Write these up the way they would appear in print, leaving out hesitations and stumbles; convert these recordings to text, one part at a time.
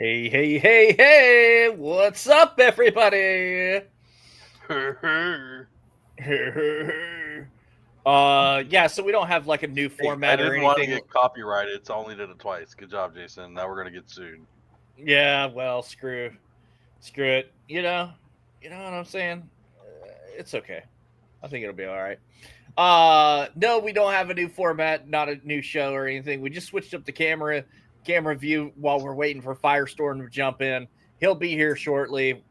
Hey, hey, hey, hey! What's up, everybody? Yeah. So we don't have like a new format I or didn't want to anything. get copyrighted, so I only did it twice. Good job, Jason. Now we're gonna get sued. Yeah. Well, screw it. You know what I'm saying? It's okay. I think it'll be all right. No, we don't have a new format, not a new show or anything. We just switched up the camera view while we're waiting for Firestorm to jump in. He'll be here shortly.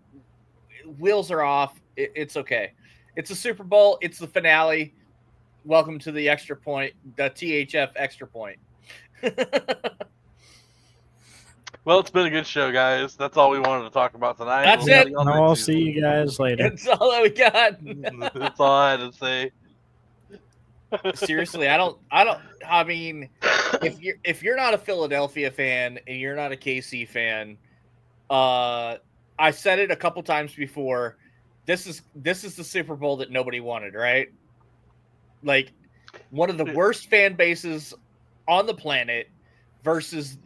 Wheels are off. It's okay. It's a Super Bowl. It's the finale. Welcome to the extra point, the THF extra point. Well, it's been a good show, guys. That's all we wanted to talk about tonight. That's We'll it. see y'all I'll next see you guys later. That's all that we got. season. That's all I had to say. Seriously, I mean, if you're not a Philadelphia fan and you're not a KC fan, I said it a couple times before. This is the Super Bowl that nobody wanted, right? Like one of the worst fan bases on the planet versus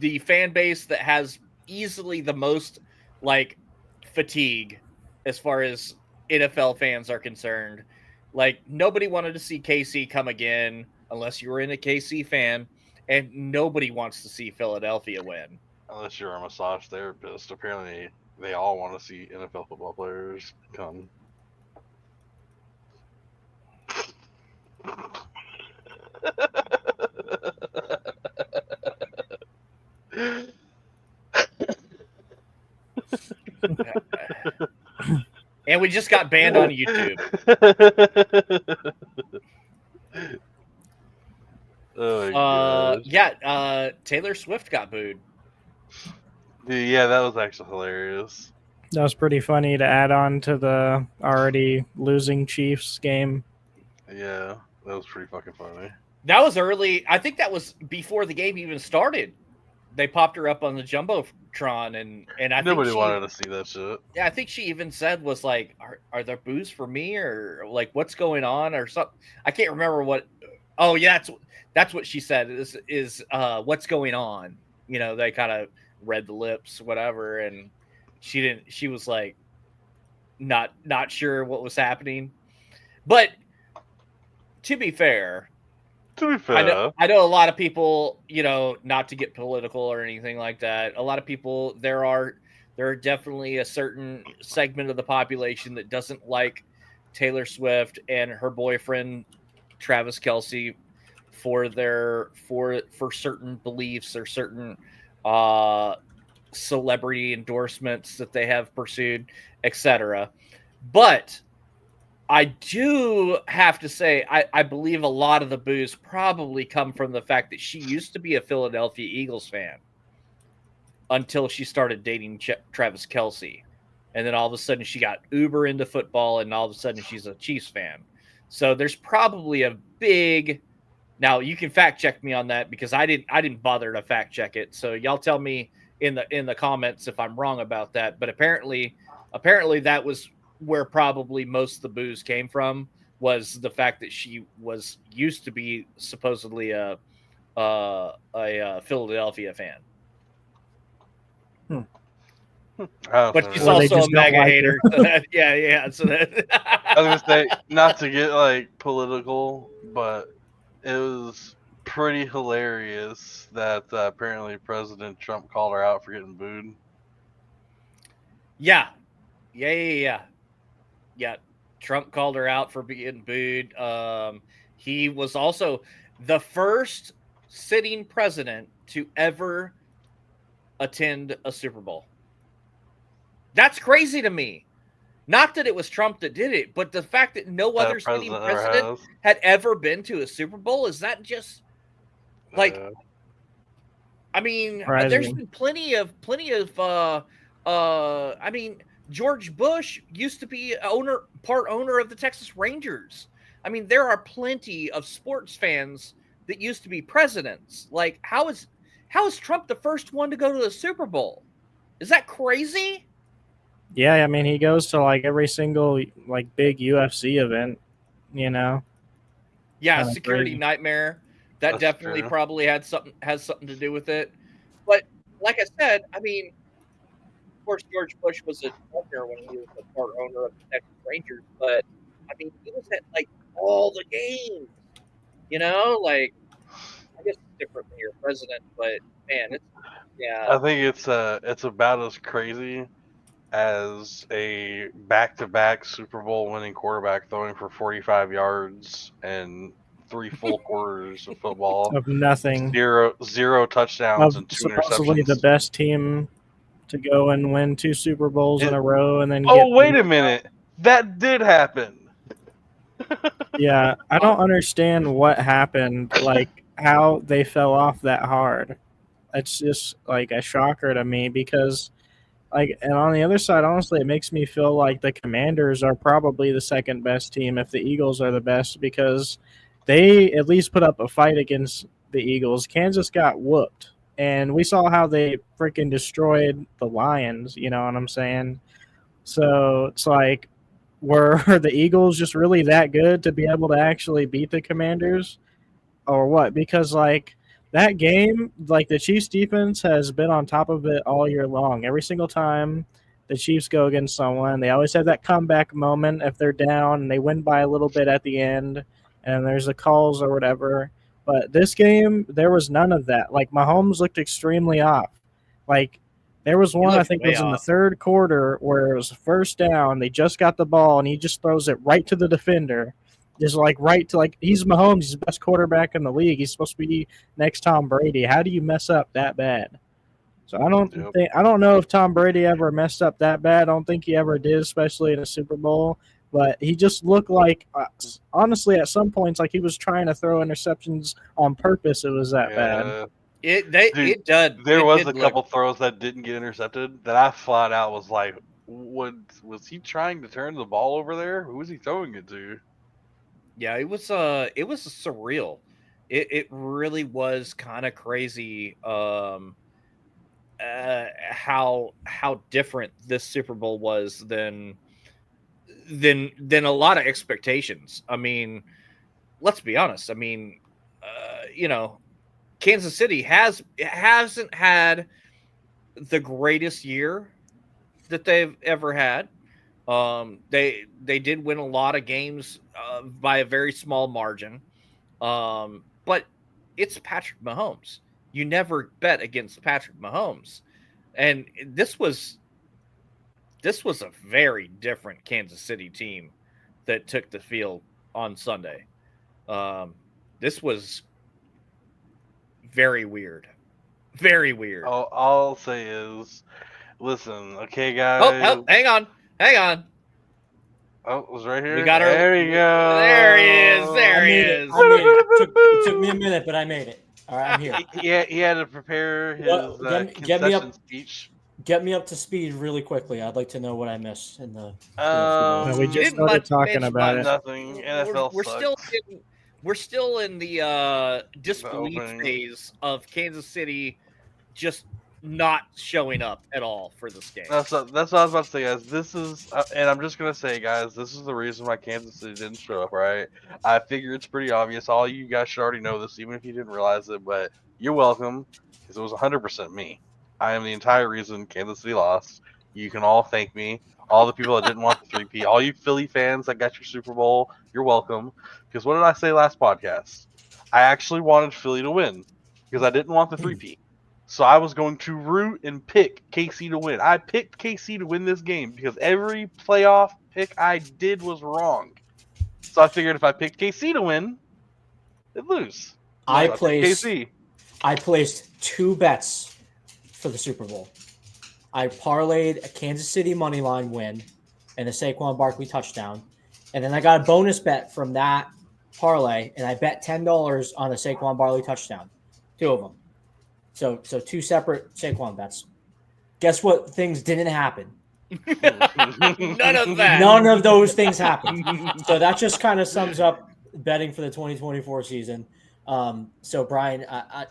the fan base that has easily the most like fatigue as far as NFL fans are concerned. Like nobody wanted to see KC come again unless you were in a KC fan, and nobody wants to see Philadelphia win. Unless you're a massage therapist, apparently they all want to see NFL football players come. And we just got banned on YouTube. Oh Taylor Swift got booed. Dude, yeah, that was actually hilarious. That was pretty funny to add on to the already losing Chiefs game. Yeah, that was pretty fucking funny. That was early. I think that was before the game even started. They popped her up on the jumbotron, and I Nobody think wanted to see that shit. Yeah, I think she even said was like, "Are there boos for me or like what's going on or something?" I can't remember what. Oh yeah, that's what she said. Is what's going on? You know, they kind of read the lips, whatever, and she didn't. She was like, not sure what was happening, but to be fair. To be fair, I know a lot of people, you know, not to get political or anything like that. A lot of people, there are definitely a certain segment of the population that doesn't like Taylor Swift and her boyfriend Travis Kelce for certain beliefs or certain celebrity endorsements that they have pursued, etc. But I do have to say, I believe a lot of the boos probably come from the fact that she used to be a Philadelphia Eagles fan until she started dating Travis Kelce. And then all of a sudden she got uber into football, and all of a sudden she's a Chiefs fan. So there's probably a big. Now you can fact check me on that because I didn't bother to fact check it. So y'all tell me in the comments if I'm wrong about that. But apparently that was where probably most of the boos came from, was the fact that she was used to be supposedly a Philadelphia fan. But she's also a mega hater. So that, yeah. So that I was gonna say, not to get like political, but it was pretty hilarious that apparently President Trump called her out for getting booed. Yeah. Trump called her out for being booed. He was also the first sitting president to ever attend a Super Bowl. That's crazy to me. Not that it was Trump that did it, but the fact that no other sitting president had ever been to a Super Bowl, is that just like? I mean, there's been plenty of. I mean, George Bush used to be part owner of the Texas Rangers. I mean, there are plenty of sports fans that used to be presidents. Like, how is Trump the first one to go to the Super Bowl? Is that crazy? Yeah, I mean, he goes to like every single like big UFC event, you know. Yeah, security nightmare. That definitely probably has something to do with it. But like I said, I mean, of course, George Bush was a governor when he was a part owner of the Texas Rangers, but I mean, he was at like all the games. Like I guess it's different when you're president, but man, I think it's about as crazy as a back-to-back Super Bowl winning quarterback throwing for 45 yards and 3 full quarters of football, Of nothing. zero touchdowns Of and 2 supposedly interceptions. the best team to go and win 2 Super Bowls in a row and then Oh, wait a minute. That did happen. Yeah, I don't understand what happened, like how they fell off that hard. It's just like a shocker to me because and on the other side, honestly, it makes me feel like the Commanders are probably the second best team if the Eagles are the best because they at least put up a fight against the Eagles. Kansas got whooped, and we saw how they freaking destroyed the Lions, you know what I'm saying? So it's like, were the Eagles just really that good to be able to actually beat the Commanders? Or what? Because that game, the Chiefs defense has been on top of it all year long. Every single time the Chiefs go against someone, they always have that comeback moment if they're down and they win by a little bit at the end and there's the calls or whatever. But this game, there was none of that. Like Mahomes looked extremely off. Like there was one I think was in the third quarter where it was first down. They just got the ball and he just throws it right to the defender. Just right to he's Mahomes, he's the best quarterback in the league. He's supposed to be next Tom Brady. How do you mess up that bad? So I don't know if Tom Brady ever messed up that bad. I don't think he ever did, especially in a Super Bowl. But he just looked like, honestly, at some points, like he was trying to throw interceptions on purpose. It was that bad. It did. There was a couple throws that didn't get intercepted that I flat out was like, was he trying to turn the ball over there? Who was he throwing it to? Yeah, it was surreal. It really was kind of crazy how different this Super Bowl was than a lot of expectations. I mean, let's be honest. I mean, Kansas City hasn't had the greatest year that they've ever had. They did win a lot of games by a very small margin. But it's Patrick Mahomes. You never bet against Patrick Mahomes. And this was a very different Kansas City team that took the field on Sunday. This was very weird. Very weird. All I'll say is, listen, okay, guys. Oh, hang on. Oh, it was right here. There we go. There he is. There he is. I made it. It took me a minute, but I made it. All right, I'm here. He had to prepare his concession speech. Get me up to speed really quickly. I'd like to know what I missed in the. We just started talking about it. Nothing. NFL we're still in the disbelief phase of Kansas City just not showing up at all for this game. That's what I was about to say, guys. This is, and I'm just gonna say, guys, this is the reason why Kansas City didn't show up. Right? I figure it's pretty obvious. All you guys should already know this, even if you didn't realize it. But you're welcome, because it was 100% me. I am the entire reason Kansas City lost. You can all thank me. All the people that didn't want the 3P, all you Philly fans that got your Super Bowl, you're welcome. Because what did I say last podcast? I actually wanted Philly to win because I didn't want the 3P. So I was going to root and pick KC to win. I picked KC to win this game because every playoff pick I did was wrong. So I figured if I picked KC to win, they'd lose. I placed 2 bets for the Super Bowl. I parlayed a Kansas City money line win and a Saquon Barkley touchdown. And then I got a bonus bet from that parlay, and I bet $10 on a Saquon Barkley touchdown. 2 of them. So 2 separate Saquon bets. Guess what things didn't happen? None of that. None of those things happened. So that just kind of sums up betting for the 2024 season. So Brian,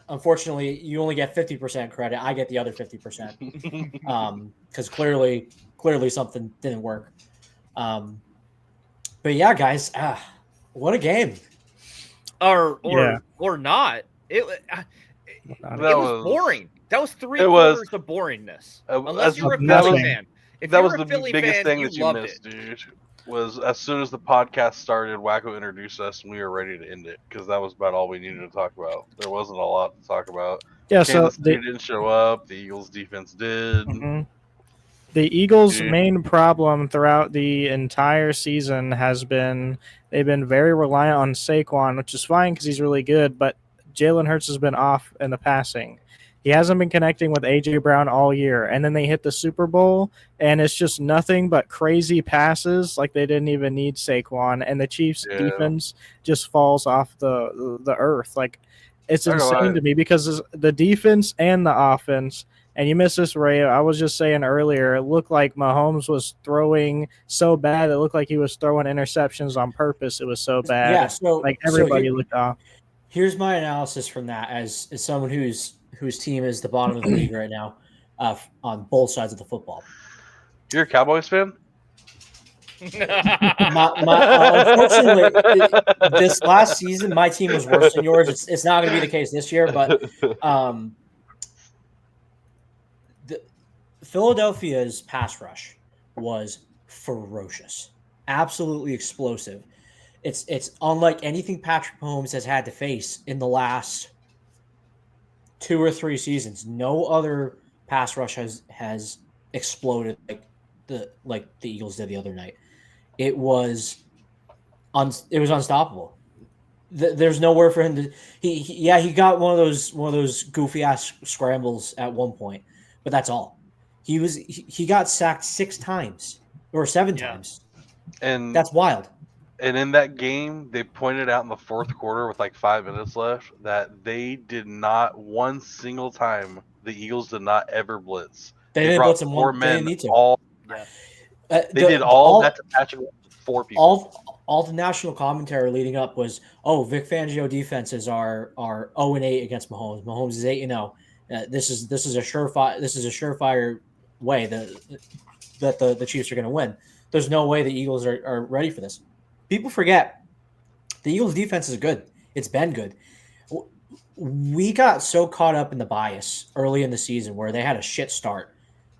unfortunately, you only get 50% credit. I get the other 50%. Because clearly something didn't work. But yeah, guys, what a game. Or not. It was boring. That was 3 It was- quarters of boringness. Unless you were a that Philly was- fan. If That you was were the a Philly biggest fan, thing you that you loved missed, it. dude. Was as soon as the podcast started, Wakko introduced us, and we were ready to end it because that was about all we needed to talk about. There wasn't a lot to talk about. Yeah, Kansas so City didn't show up. The Eagles' defense did. the Eagles' Dude. main problem throughout the entire season has been they've been very reliant on Saquon, which is fine because he's really good, but Jalen Hurts has been off in the passing. He hasn't been connecting with A.J. Brown all year. And then they hit the Super Bowl, and it's just nothing but crazy passes. Like they didn't even need Saquon. And the Chiefs' Yeah. defense just falls off the earth. Like it's I don't know, insane to me because the defense and the offense. And you missed this, Ray. I was just saying earlier, it looked like Mahomes was throwing so bad. It looked like he was throwing interceptions on purpose. It was so bad. Yeah, so like everybody looked off. Here's my analysis from that as someone whose team is the bottom of the league right now, on both sides of the football. You're a Cowboys fan? Unfortunately, this last season, my team was worse than yours. It's not going to be the case this year, but Philadelphia's pass rush was ferocious, absolutely explosive. It's unlike anything Patrick Mahomes has had to face in the last 2 or 3 seasons. No other pass rush has exploded like the Eagles did the other night. It was unstoppable. There's nowhere for him to. He got one of those goofy ass scrambles at one point, but that's all. He got sacked 6 times or 7 times. And that's wild. And in that game, they pointed out in the fourth quarter with like 5 minutes left that they did not one single time. The Eagles did not ever blitz. They didn't brought blitz them 4 one. They men didn't need to. all. Yeah. They did all that to Patrick 4 people. All the national commentary leading up was, "Oh, Vic Fangio defenses are 0-8 against Mahomes. Mahomes is 8-0. This is a surefire way that the Chiefs are going to win. There's no way the Eagles are ready for this." People forget the Eagles' defense is good. It's been good. We got so caught up in the bias early in the season where they had a shit start.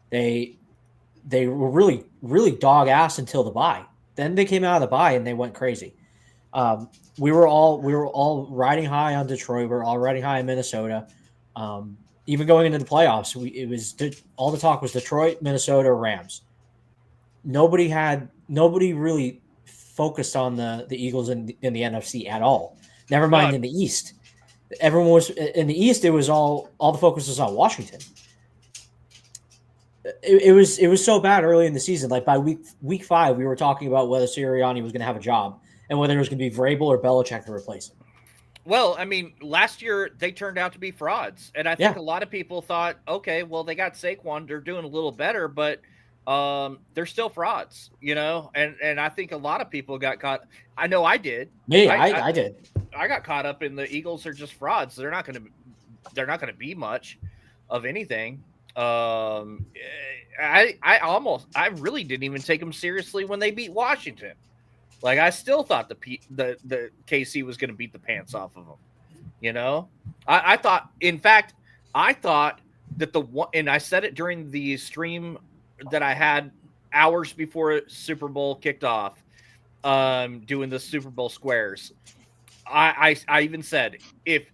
They were really, really dog ass until the bye. Then they came out of the bye and they went crazy. We were all riding high on Detroit. We were all riding high in Minnesota. Even going into the playoffs, all the talk was Detroit, Minnesota, Rams. Nobody really focused on the Eagles in the NFC at all. Never mind in the East. Everyone was in the East. It was all the focus was on Washington. It was so bad early in the season. Like by week 5, we were talking about whether Sirianni was going to have a job and whether it was going to be Vrabel or Belichick to replace him. Well, I mean, last year they turned out to be frauds, and I think a lot of people thought, okay, well they got Saquon, they're doing a little better, but they're still frauds, and I think a lot of people got caught. I know I did. I did. I got caught up in the Eagles are just frauds. They're not going to be much of anything. I really didn't even take them seriously when they beat Washington. Like I still thought the KC was going to beat the pants off of them. I thought that the one, and I said it during the stream that I had hours before Super Bowl kicked off, doing the Super Bowl squares. I even said if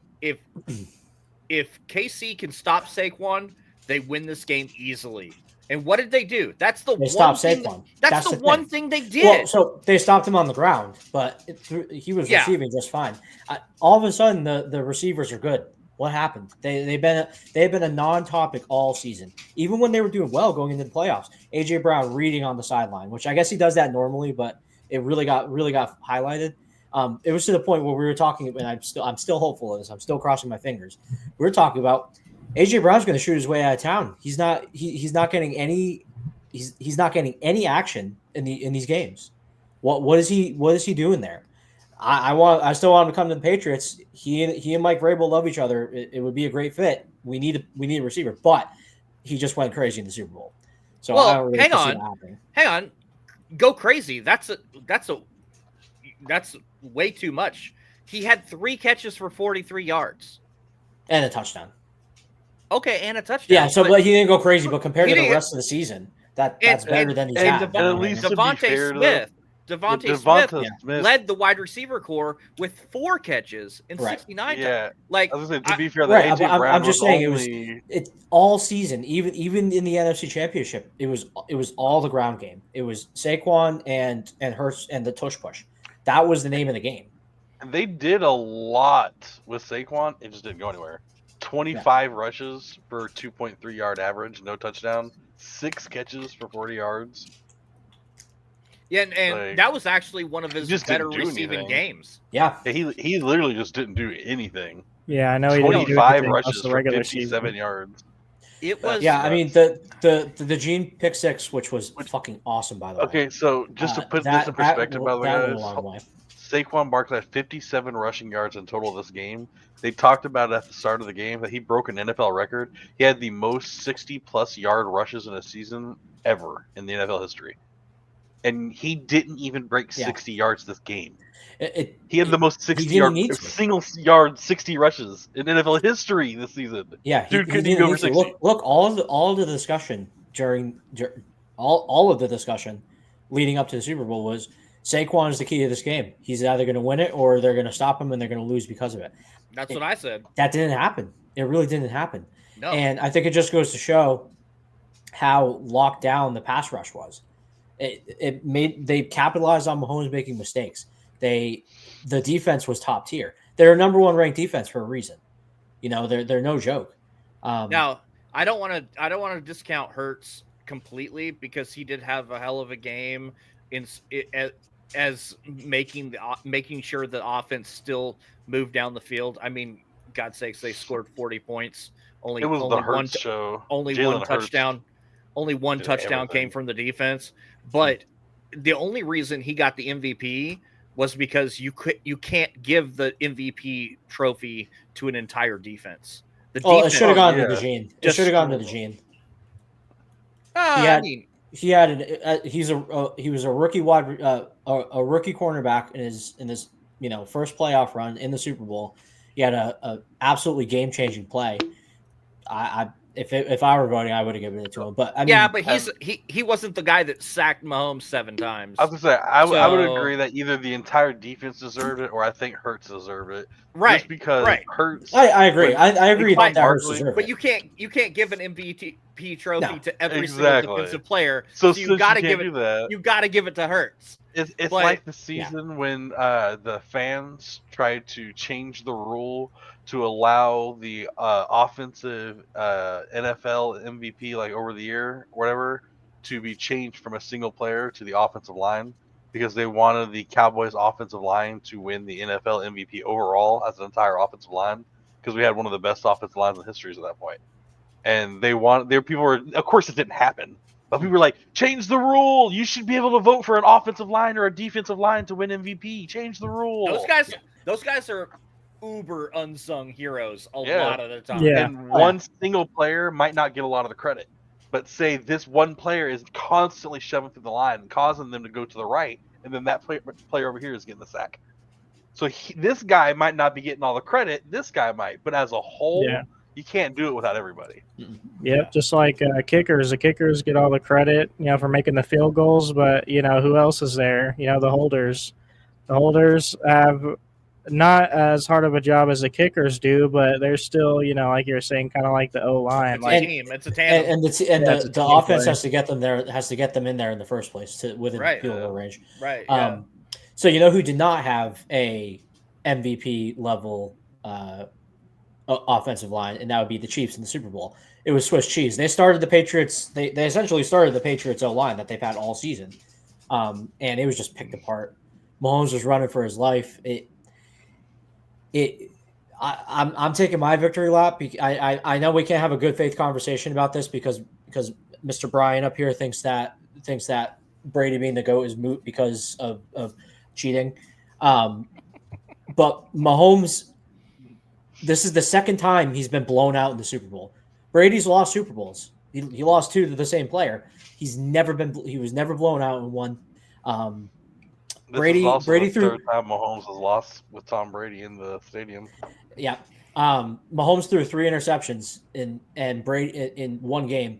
KC can stop Saquon, they win this game easily. And what did they do? That's the one thing. That's the one thing they did. Well, so they stopped him on the ground, but he was receiving just fine. All of a sudden, the receivers are good. What happened? They've been a non-topic all season. Even when they were doing well going into the playoffs, AJ Brown reading on the sideline, which I guess he does that normally, but it really got highlighted. It was to the point where we were talking, and I'm still hopeful of this. I'm still crossing my fingers. We were talking about AJ Brown's going to shoot his way out of town. He's not getting any action in these games. What is he doing there? I still want him to come to the Patriots. He and Mike Vrabel love each other. It would be a great fit. We need a receiver, but he just went crazy in the Super Bowl. So I don't really see that happening. Hang on, go crazy. That's way too much. He had 3 catches for 43 yards and a touchdown. Okay, and a touchdown. Yeah, so but he didn't go crazy, but compared he to the didn't- rest of the season, that's better than he's and had. at least to be Devontae fair, Smith. Devontae Smith Smith led the wide receiver core with 4 catches in Right. 69 Yeah. times. Like, I was gonna say, to be fair, Right, AJ Brown I'm just saying only... it all season, even in the NFC Championship, it was all the ground game. It was Saquon and Hurts and the tush push. That was the name of the game. They did a lot with Saquon. It just didn't go anywhere. 25 rushes for 2.3 yard average, no touchdown. 6 catches for 40 yards. Yeah, and that was actually one of his better receiving games. Yeah, he literally just didn't do anything. Yeah, I know he 25 rushes the for regular 57 season. yards. It was I mean the Gene pick six, which was fucking awesome, by the way. Okay, so just to put this in perspective, by the way, went a long way. Saquon Barkley had 57 rushing yards in total this game. They talked about it at the start of the game that he broke an NFL record. He had the most 60-plus yard rushes in a season ever in the NFL history. And he didn't even break 60 yards this game. He had the most 60 rushes in NFL history this season. Yeah, dude couldn't even go over 60. Look, all of the discussion during all of the discussion leading up to the Super Bowl was Saquon is the key to this game. He's either going to win it or they're going to stop him and they're going to lose because of it. That's what I said. That didn't happen. It really didn't happen. No. And I think it just goes to show how locked down the pass rush was. They capitalized on Mahomes making mistakes. The defense was top tier. They're a number 1 ranked defense for a reason. You know, they're no joke. Now, I don't want to discount Hurts completely because he did have a hell of a game as making sure the offense still moved down the field. I mean, God's sakes, they scored 40 points. It was the Hurts show. Only Jalen one touchdown. Hurts only one touchdown everything. came from the defense. But the only reason he got the MVP was because you can't give the MVP trophy to an entire defense. The defense, it should have gone to the Gene. It should have gone to the Gene. He was a rookie a rookie cornerback in his first playoff run in the Super Bowl. He had a absolutely game changing play. If I were voting, I would have given it to him. But I mean, but he wasn't the guy that sacked Mahomes 7 times. I was gonna say I would agree that either the entire defense deserved it or I think Hurts deserved it. Right. Just because Hurts. I agree. I agree that Hurts deserved it. But you can't give an MVP trophy to every single defensive player. So you got to give it. That. You got to give it to Hurts. It's like the season when the fans tried to change the rule to allow the offensive NFL MVP, like over the year, whatever, to be changed from a single player to the offensive line because they wanted the Cowboys offensive line to win the NFL MVP overall as an entire offensive line because we had one of the best offensive lines in history at that point. And people were, of course it didn't happen. But people were like, change the rule. You should be able to vote for an offensive line or a defensive line to win MVP. Change the rule. Those guys are uber unsung heroes a lot of the time. Yeah. And one single player might not get a lot of the credit. But say this one player is constantly shoving through the line and causing them to go to the right, and then that player over here is getting the sack. So this guy might not be getting all the credit. This guy might. But as a whole, you can't do it without everybody. Yep, just like kickers. The kickers get all the credit, for making the field goals, but who else is there? The holders. The holders have not as hard of a job as the kickers do, but they're still, like you're saying, kind of like the O line. It's a team. It's a tandem. And the offense has to get them there. Has to get them in there in the first place within field goal range. Right. So who did not have a MVP level offensive line, and that would be the Chiefs in the Super Bowl. It was Swiss cheese. They started the Patriots. They essentially started the Patriots O-line that they've had all season, and it was just picked apart. Mahomes was running for his life. I'm taking my victory lap. I know we can't have a good faith conversation about this because Mr. Brian up here thinks that Brady being the GOAT is moot because of cheating. But Mahomes, this is the second time he's been blown out in the Super Bowl. Brady's lost Super Bowls. He lost 2 to the same player. He was never blown out in one. Brady threw the third time Mahomes has lost with Tom Brady in the stadium. Yeah. Mahomes threw 3 interceptions and Brady in one game.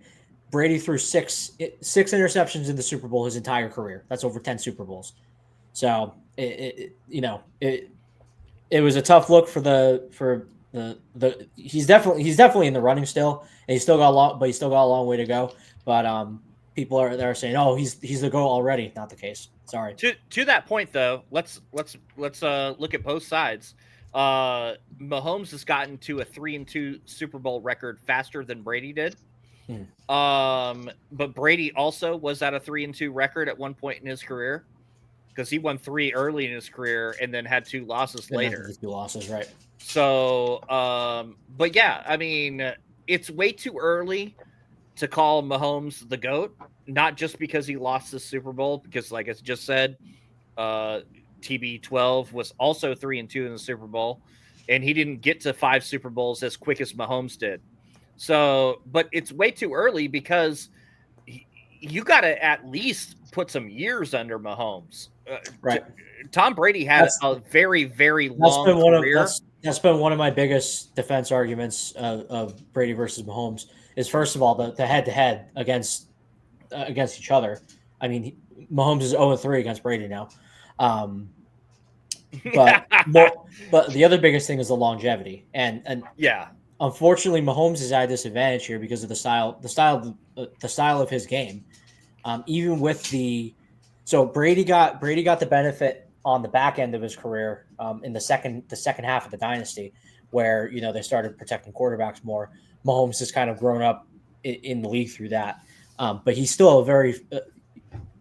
Brady threw six interceptions in the Super Bowl his entire career. That's over 10 Super Bowls. So it was a tough look for the he's definitely in the running still, and he's still got a long way to go. But people are saying, oh, he's the GOAT already. Not the case. Sorry. To that point though, let's look at both sides. Mahomes has gotten to a 3-2 Super Bowl record faster than Brady did. But Brady also was at a 3-2 record at one point in his career, because he won 3 early in his career and then had 2 losses later. 2 losses, right? So, but yeah, I mean, it's way too early to call Mahomes the GOAT, not just because he lost the Super Bowl, because like I just said, TB12 was also 3-2 in the Super Bowl, and he didn't get to 5 Super Bowls as quick as Mahomes did. So, but it's way too early because you got to at least put some years under Mahomes. Right. Tom Brady had a very, very long career. That's been one of my biggest defense arguments of Brady versus Mahomes is, first of all, the head-to-head against each other. I mean, Mahomes is 0-3 against Brady now. But the other biggest thing is the longevity. And yeah. Unfortunately, Mahomes is at a disadvantage here because of the style of his game. Even with Brady got the benefit on the back end of his career in the second half of the dynasty, where they started protecting quarterbacks more. Mahomes has kind of grown up in the league through that, but he's still a very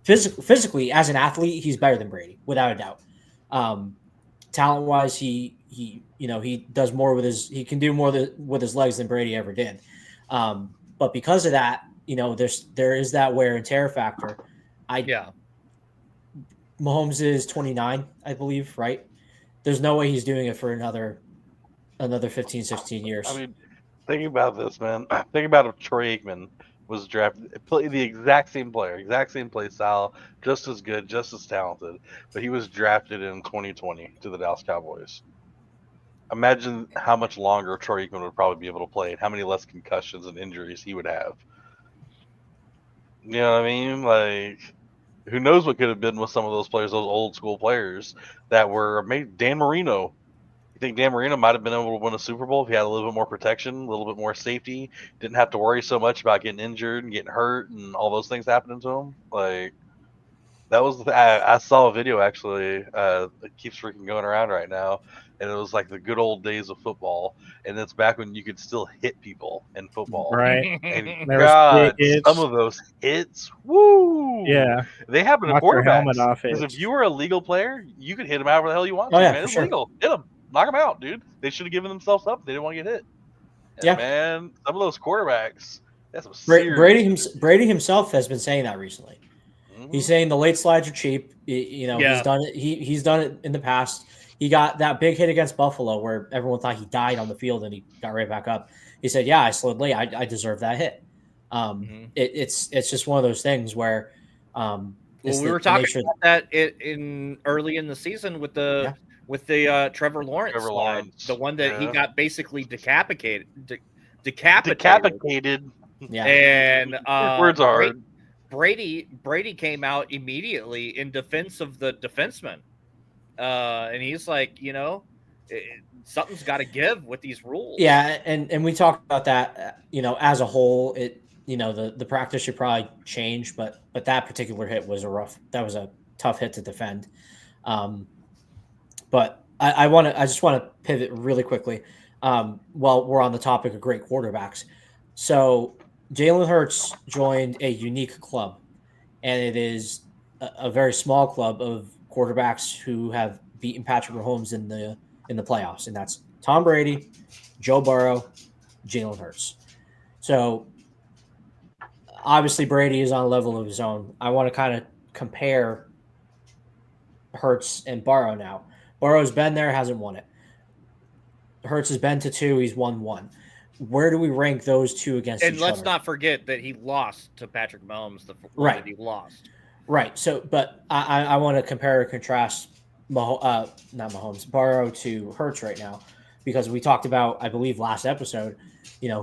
physically, as an athlete, he's better than Brady without a doubt. Talent wise, he does more he can do more with his legs than Brady ever did. But because of that, there is that wear and tear factor. Mahomes is 29, I believe, right? There's no way he's doing it for another 15, 16 years. I mean, think about this, man. Think about if Troy Aikman was drafted, the exact same player, exact same play style, just as good, just as talented, but he was drafted in 2020 to the Dallas Cowboys. Imagine how much longer Troy Aikman would probably be able to play, and how many less concussions and injuries he would have. You know what I mean? Like, who knows what could have been with some of those players, those old school players that were made. Dan Marino. You think Dan Marino might have been able to win a Super Bowl if he had a little bit more protection, a little bit more safety, didn't have to worry so much about getting injured and getting hurt and all those things happening to him? Like, that was I saw a video actually that keeps freaking going around right now, and it was like the good old days of football, and it's back when you could still hit people in football. Right. And God, some of those hits, woo! Yeah. They happen to Knock your quarterbacks. helmet off Because it. if you were a legal player, you could hit him however the hell you want to, yeah, man. It's sure. legal. Hit him. Knock them out, dude. They should have given themselves up. They didn't want to get hit. Yeah, man. Some of those quarterbacks. That's some serious Brady himself has been saying that recently. Mm-hmm. He's saying the late slides are cheap. He's done it. He's done it in the past. He got that big hit against Buffalo where everyone thought he died on the field and he got right back up. He said, "Yeah, I slid late. I deserve that hit." It's just one of those things where. We were talking about that in early in the season with the. With the Trevor Lawrence, the one that he got basically decapitated. Yeah, and words are hard. Brady came out immediately in defense of the defenseman, and he's like, something's got to give with these rules. Yeah, and we talked about that. As a whole, the practice should probably change, but that particular hit was a tough hit to defend. But I just want to pivot really quickly while we're on the topic of great quarterbacks. So Jalen Hurts joined a unique club, and it is a very small club of quarterbacks who have beaten Patrick Mahomes in the playoffs, and that's Tom Brady, Joe Burrow, Jalen Hurts. So obviously Brady is on a level of his own. I want to kind of compare Hurts and Burrow now. Burrow's been there, hasn't won it. Hurts has been to 2, he's won 1. Where do we rank those two against each other? And let's not forget that he lost to Patrick Mahomes, the one that he lost. Right. So, but I want to compare and contrast not Mahomes, Burrow to Hurts right now. because we talked about, I believe, last episode,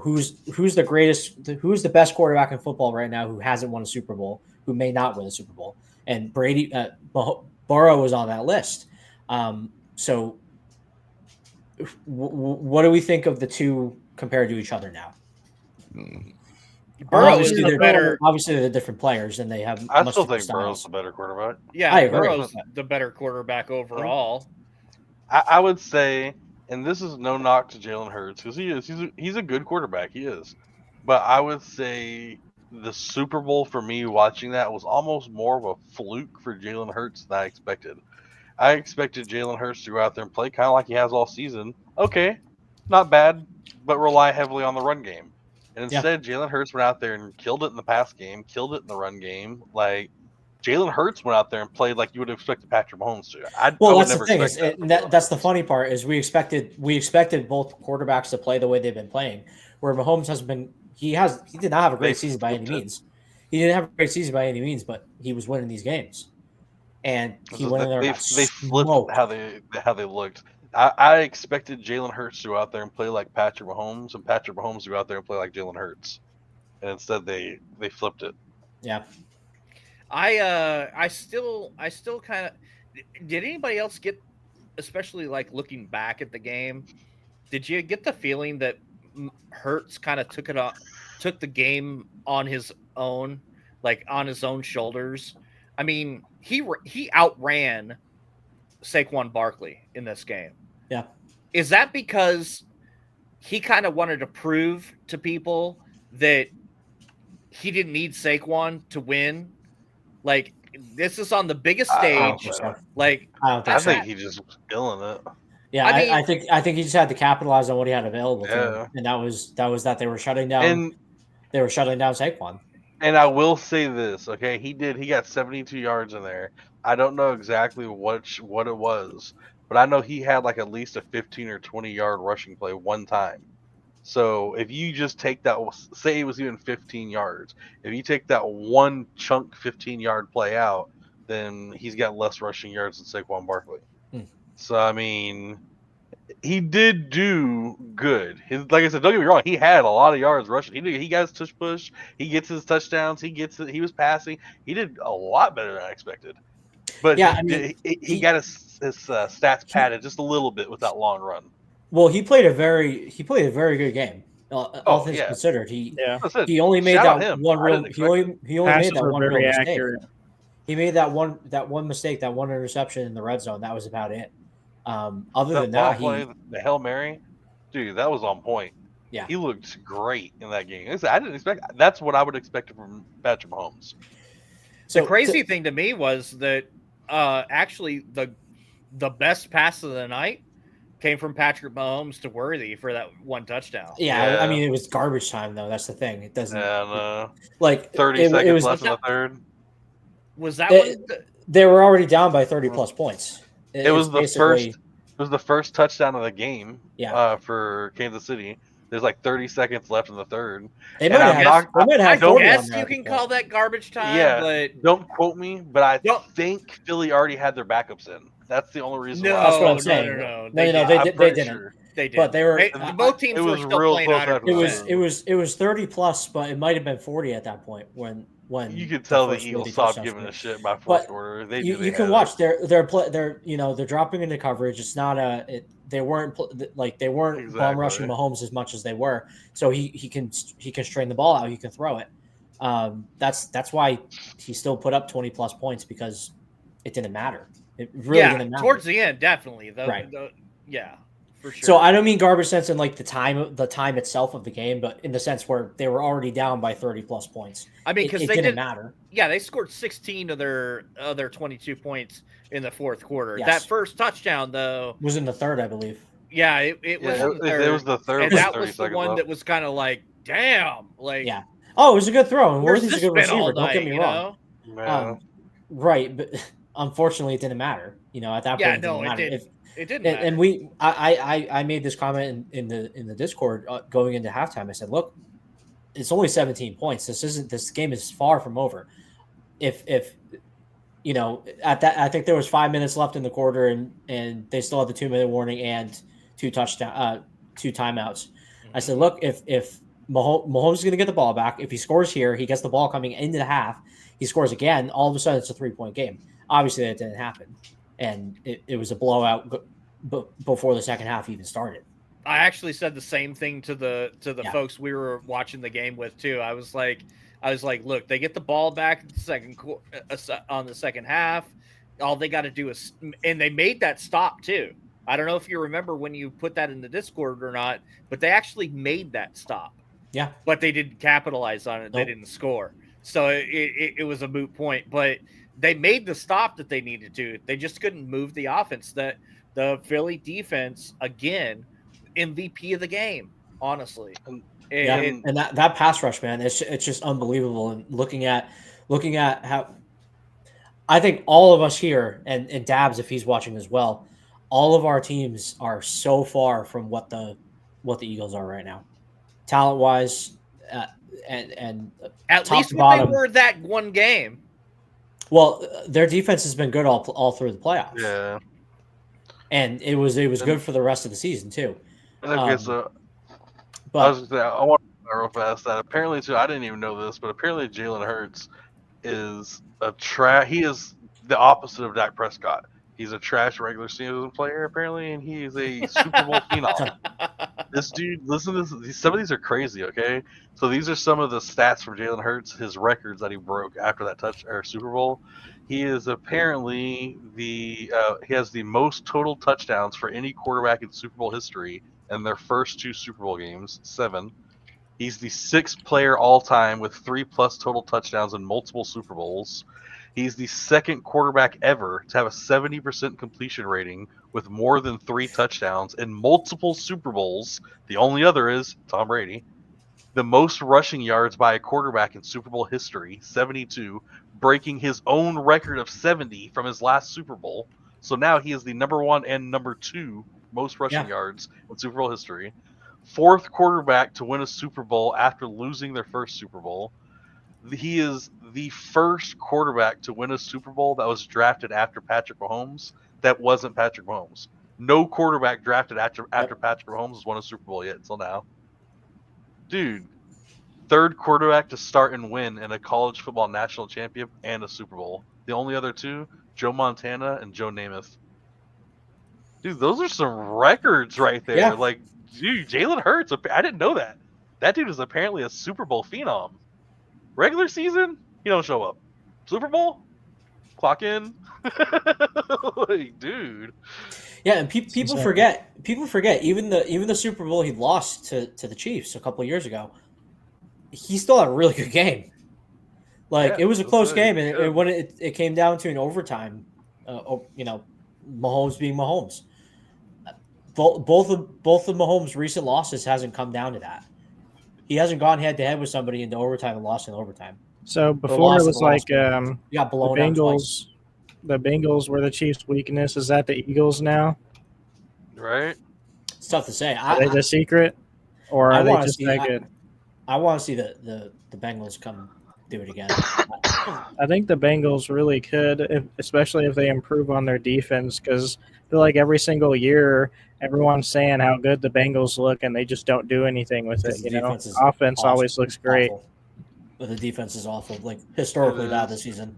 who's the best quarterback in football right now who hasn't won a Super Bowl, who may not win a Super Bowl, and Burrow was on that list. So what do we think of the two compared to each other now? Burrow obviously, is the better. Obviously, they're different players, and they have. I much still different think Burrow's styles. the better quarterback. Yeah, I agree. Burrow's the better quarterback overall. I would say, and this is no knock to Jalen Hurts because he's a good quarterback. He is, but I would say the Super Bowl for me watching that was almost more of a fluke for Jalen Hurts than I expected. I expected Jalen Hurts to go out there and play kind of like he has all season. Okay, not bad, but rely heavily on the run game. And instead, Jalen Hurts went out there and killed it in the pass game, killed it in the run game. Like Jalen Hurts went out there and played like you would have expected Patrick Mahomes to. That's the thing. That's the funny part is we expected both quarterbacks to play the way they've been playing. Where Mahomes has been, he did not have a great season by any means. He didn't have a great season by any means, but he was winning these games. And he went in there. They flipped how they looked. I expected Jalen Hurts to go out there and play like Patrick Mahomes, and Patrick Mahomes to go out there and play like Jalen Hurts, and instead they flipped it. Yeah. I still kind of. Did anybody else get, especially like looking back at the game, did you get the feeling that Hurts kind of took the game on his own, like on his own shoulders? I mean, he outran Saquon Barkley in this game. Yeah. Is that because he kind of wanted to prove to people that he didn't need Saquon to win? Like, this is on the biggest stage. I think he just was killing it. Yeah, I think he just had to capitalize on what he had available to him, and that was that they were shutting down. They were shutting down Saquon. And I will say this, okay? He got 72 yards in there. I don't know exactly what it was, but I know he had like at least a 15 or 20 yard rushing play one time. So if you just take that, say it was even 15 yards, if you take that one chunk 15-yard play out, then he's got less rushing yards than Saquon Barkley. So I mean, he did do good. Like I said, don't get me wrong, he had a lot of yards rushing. He got his tush push. He gets his touchdowns. He was passing. He did a lot better than I expected. But yeah, he got his stats padded just a little bit with that long run. Well, he played a very good game. All things considered, he only made that one real. He only made that one real mistake. He made that one mistake, that one interception in the red zone. That was about it. Other than that, the Hail Mary, dude, that was on point. Yeah, he looked great in that game. I didn't expect. That's what I would expect from Patrick Mahomes. So the crazy thing to me was that actually the best pass of the night came from Patrick Mahomes to Worthy for that one touchdown. Yeah, I mean, it was garbage time though. That's the thing. It doesn't. Like 30 seconds left in the third. Was that one? They were already down by 30 plus points. It was the first. It was the first touchdown of the game. Yeah. For Kansas City. There's like 30 seconds left in the third. They might have. I guess you can call that garbage time. Yeah. But don't quote me, but I think Philly already had their backups in. That's the only reason. No, that's what I'm saying. No, they didn't. Sure. They did. But they were. Both teams were still playing under. It was 30 plus, but it might have been 40 at that point when you could tell the Eagles stopped giving a shit by fourth quarter. You can watch. They're dropping into coverage. It's not they weren't bomb rushing Mahomes as much as they were. So he can strain the ball out. He can throw it. That's why he still put up 20 plus points, because it didn't matter. It really didn't matter. Towards the end, definitely. Right. Yeah. For sure. So I don't mean garbage sense in like the time itself of the game, but in the sense where they were already down by 30 plus points. I mean, because they didn't matter. Yeah, they scored 16 of their 22 points in the fourth quarter. Yes. That first touchdown, though, was in the third, I believe. Yeah, it was. It was the third, and that was the one that was kind of like, damn, like. Yeah. Oh, it was a good throw. And Worthy's a good receiver. Don't get me wrong. Right, but unfortunately, it didn't matter. At that point, it didn't matter. It didn't matter. And I made this comment in the Discord going into halftime. I said, look, it's only 17 points. This game is far from over. If at that, I think there was 5 minutes left in the quarter, and they still had the 2-minute warning and 2 timeouts. I said, look, if Mahomes is going to get the ball back, if he scores here, he gets the ball coming into the half, he scores again, all of a sudden it's a 3-point game. Obviously, that didn't happen, and it was a blowout before the second half even started. I actually said the same thing to the folks we were watching the game with too. I was like, look, they get the ball back on the second half. All they got to do is, and they made that stop too. I don't know if you remember when you put that in the Discord or not, but they actually made that stop. Yeah, but they didn't capitalize on it. Nope. They didn't score, so it was a moot point. But they made the stop that they needed to. They just couldn't move the offense. That the Philly defense again. MVP of the game, honestly. And that pass rush, man, it's just unbelievable. And looking at how I think all of us here and Dabs, if he's watching as well, all of our teams are so far from what the Eagles are right now, talent wise, and at least what they were that one game. Well, their defense has been good all through the playoffs. Yeah, and it was good for the rest of the season too. Okay, so I was gonna say, I want to know real fast that apparently too, I didn't even know this, but apparently Jalen Hurts is he is the opposite of Dak Prescott. He's a trash regular season player apparently, and he is a Super Bowl phenom. This dude, listen to this. Some of these are crazy. Okay, so these are some of the stats from Jalen Hurts, his records that he broke after that Super Bowl. He is apparently he has the most total touchdowns for any quarterback in Super Bowl history. In their first 2 Super Bowl games, 7. He's the 6th player all time with 3+ total touchdowns in multiple Super Bowls. He's the 2nd quarterback ever to have a 70% completion rating with more than 3 touchdowns in multiple Super Bowls. The only other is Tom Brady. The most rushing yards by a quarterback in Super Bowl history, 72, breaking his own record of 70 from his last Super Bowl. So now he is the number 1 and number 2 most rushing yards in Super Bowl history. 4th quarterback to win a Super Bowl after losing their first Super Bowl. He is the first quarterback to win a Super Bowl that was drafted after Patrick Mahomes that wasn't Patrick Mahomes. No quarterback drafted after Patrick Mahomes has won a Super Bowl yet until now. Dude, 3rd quarterback to start and win in a college football national championship and a Super Bowl. The only other 2, Joe Montana and Joe Namath. Dude, those are some records right there. Yeah. Like, dude, Jalen Hurts, I didn't know that. That dude is apparently a Super Bowl phenom. Regular season, he don't show up. Super Bowl, clock in. Like, dude. Yeah, and people forget. Even the Super Bowl he lost to the Chiefs a couple of years ago, he still had a really good game. Like, it was a close game, and when it came down to an overtime, Mahomes being Mahomes. Both of Mahomes' recent losses hasn't come down to that. He hasn't gone head to head with somebody into overtime and lost in overtime. So before it was like got blown the Bengals were the Chiefs' weakness. Is that the Eagles now? Right. It's tough to say. Are they the secret, or are they just that good? I want to see the Bengals come do it again. I think the Bengals really could, especially if they improve on their defense, because I feel like every single year everyone's saying how good the Bengals look, and they just don't do anything with it. Offense awful. Always looks great. Awful. But the defense is awful, like historically bad this season.